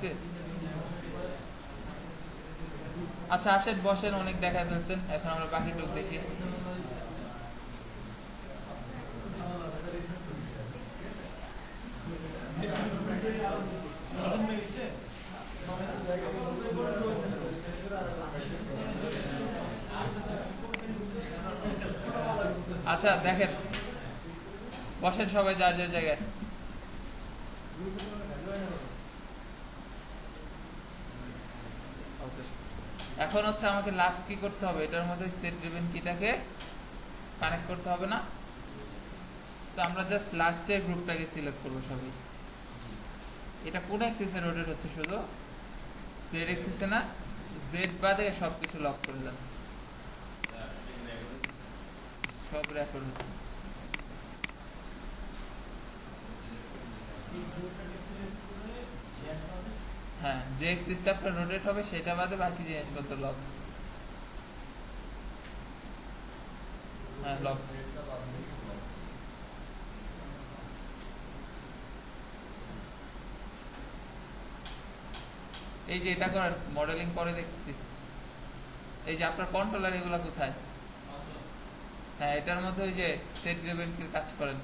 হয়েছে? আচ্ছা আসেন বসেন, অনেক দেখা ফেলছেন, এখন আমরা বাকি টুক দেখি। আচ্ছা দেখেন, বসেন সবাই যার যার জায়গায়। এখন হচ্ছে আমাকে লাস্ট কি করতে হবে, এটার মধ্যে স্টেট ড্রিভেন কিটাকে কানেক্ট করতে হবে না? তো আমরা জাস্ট লাস্টের গ্রুপটাকে সিলেক্ট করবো সবাই। এটা কোন অ্যাক্সিসে রোটেট হচ্ছে? শুধু জেড অ্যাক্সিসে না, জেড বাদে সবকিছু লক করে দেন, সব রেকর্ড হচ্ছে। হ্যাঁ, যে অ্যাক্সিসটা আপনার রোটেট হবে সেটা বাদে বাকি জিনিসপত্র লক। হ্যাঁ লক। এই যে এটা করার মডেলিং পরে দেখছি। এই যে আপনার কন্ট্রোলার এগুলো কোথায়? হ্যাঁ এটার মধ্যে ওই যে সেট ড্রিভেন কির কাজ করেন।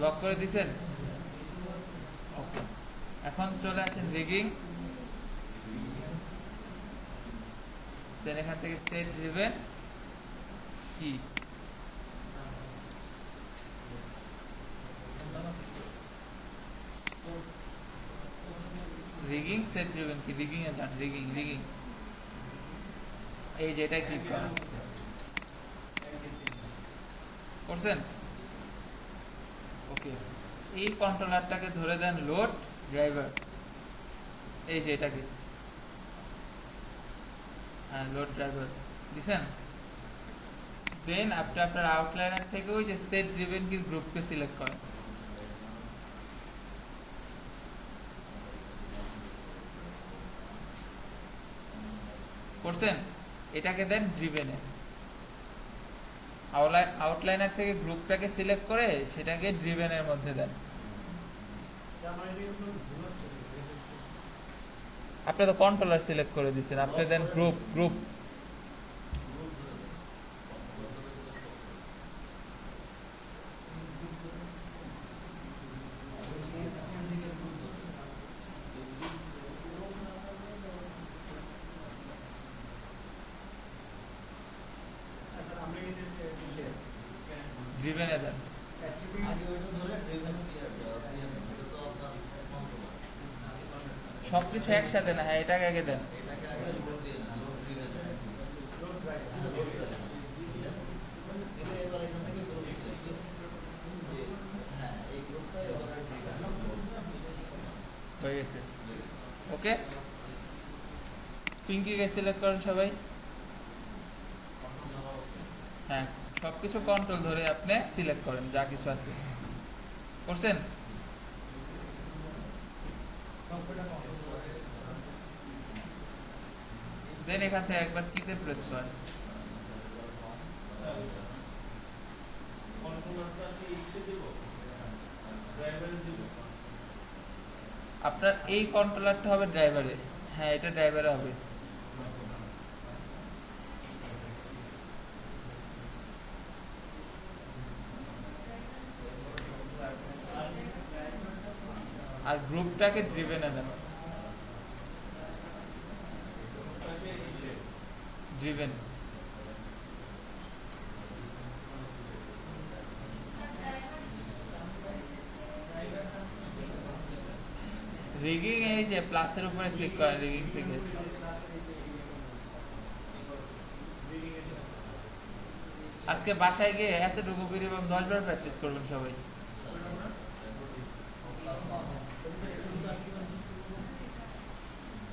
লক করে দিছেন? ওকে, এখন চলে আসেন রিগিং, দেন এখান থেকে সেট ড্রিভেন কি, রিগিং সেট ড্রিভেন কি, রিগিং এ যান, রিগিং রিগিং, এই যে এটা ক্লিক করেন। করছেন? ওকে, এই কন্ট্রোলারটাকে ধরে দেন লোড ড্রাইভার, এই যে এটাকে, হ্যাঁ লোড ড্রাইভার দিছেন। দেন আপনি আপনার আউটলাইনার থেকে ওই যে স্টেট ড্রিভেন কি গ্রুপকে সিলেক্ট করেন। করছেন? এটাকে দেন ড্রিভেনে, আউটলাইনার থেকে গ্রুপটাকে সিলেক্ট করে সেটাকে ড্রিভেনের মধ্যে দেন। আপনি তো কন্ট্রোলার সিলেক্ট করে দিচ্ছেন, আপনি দেন গ্রুপ, গ্রুপ ড্রিভেনে দেন। সবকিছু একসাথে না, হ্যাঁ এটাকে আগে দেন। হয়ে গেছে, ওকে। পিঙ্কিকে সিলেক্ট করেন সবাই। হ্যাঁ সবকিছু কন্ট্রোল ধরে আপনি সিলেক্ট করেন যা কিছু আছে। করছেন? দেন এখান থেকে একবার কিতে প্রেস করেন। আপনার এই কন্ট্রোলারটা হবে ড্রাইভারে, হ্যাঁ এটা ড্রাইভারে হবে। আর গ্রুপটাকে ড্রিভেনে দেন, ড্রিভেন। রিগিং এই যে প্লাসের উপরে ক্লিক করেন, রিগিং থেকে আজকে বাসায় গিয়ে এতটুকু মিনিমাম 10 বার প্র্যাকটিস করবেন সবাই।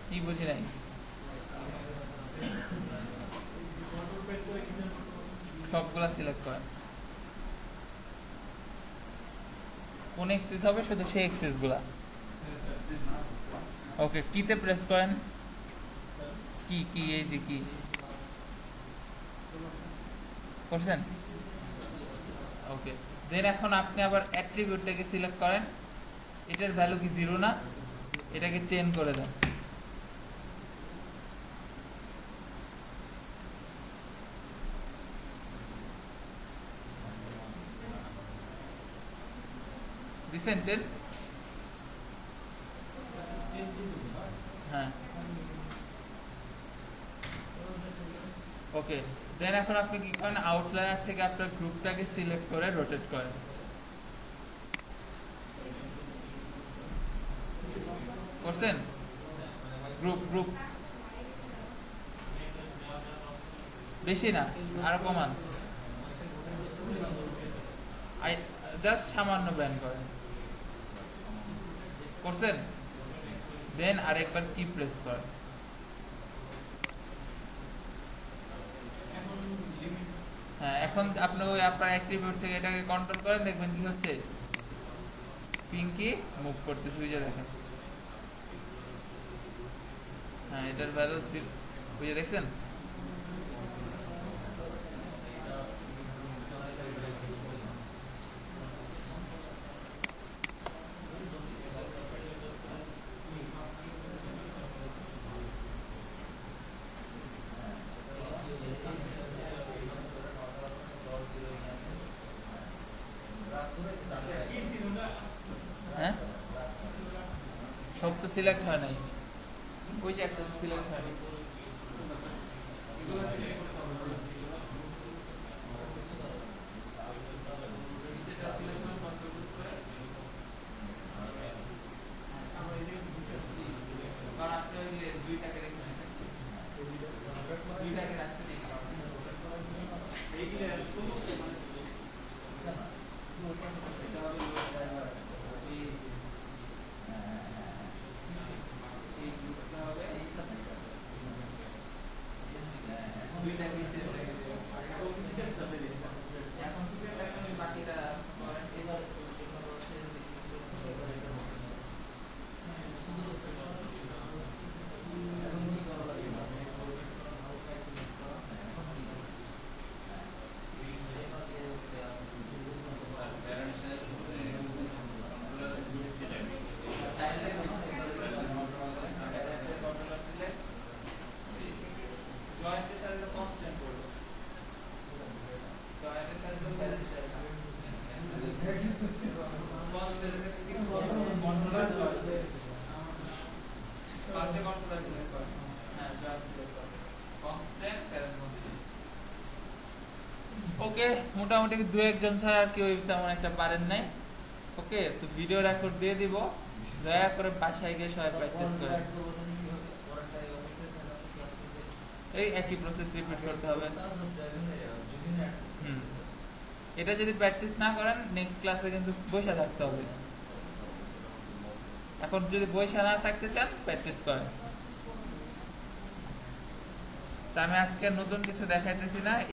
কি বুঝি নাই? সবগুলা সিলেক্ট করেন, কোন এক্সিস হবে শুধু সেই এক্সিস গুলা। ওকে, কিতে প্রেস করেন, কি কি এই যে কি করছেন। ওকে ওকে, দেন এখন আপনি আবার অ্যাট্রিবিউটটাকে সিলেক্ট করেন, এটার ভ্যালু কি 0 না, এটাকে 10 করে দেন। দিছেন 10? হ্যাঁ, ওকে। দেন এখন আপনি কি করেন, আউটলাইনার থেকে আপনার গ্রুপটাকে সিলেক্ট করে রোটেট করেন। করছেন? গ্রুপ গ্রুপ বেশি না, আরো কমান, জাস্ট সামান্য ব্যান করেন। করছেন? দেন আরেকবার কি প্রেস করেন। হ্যাঁ, এখন আপনি ওই আপনার অ্যাট্রিবিউট থেকে এটাকে কন্ট্রোল করেন, দেখবেন কি হচ্ছে, পিঙ্কি মুভ করতেছে, বুঝে দেখেন। হ্যাঁ, এটার ভ্যালু বুঝে দেখছেন। হ্যাঁ, সব তো সিলেক্ট হয় নাই, ওই যে একটা সিলেক্ট হয় নাই, এগুলো সিলেক্ট করতে হবে। নিচেটা সিলেক্ট করে কন্ট্রোল প্রেস করে, কারণ আপনি ওই যে দুইটাকে রেখে দিয়েছেন, দুইটাকে রাখতে নেই, ওকে। মোটামুটি 2-1 ছাড়া আর কেউ তেমন একটা পারেন নাই। ওকে, তো ভিডিও রেকর্ড দিয়ে দিব, দয়া করে বাসায় গিয়ে সবাই প্র্যাকটিস করেন। এই একই প্রসেস রিপিট করতে হবে। এটা যদি প্র্যাকটিস না করেন নেক্সট ক্লাসে কিন্তু বসে থাকতে হবে। এখন যদি বসে না থাকতে চান প্র্যাকটিস করেন। তা আমি আজকে নতুন কিছু দেখাইতেছি না।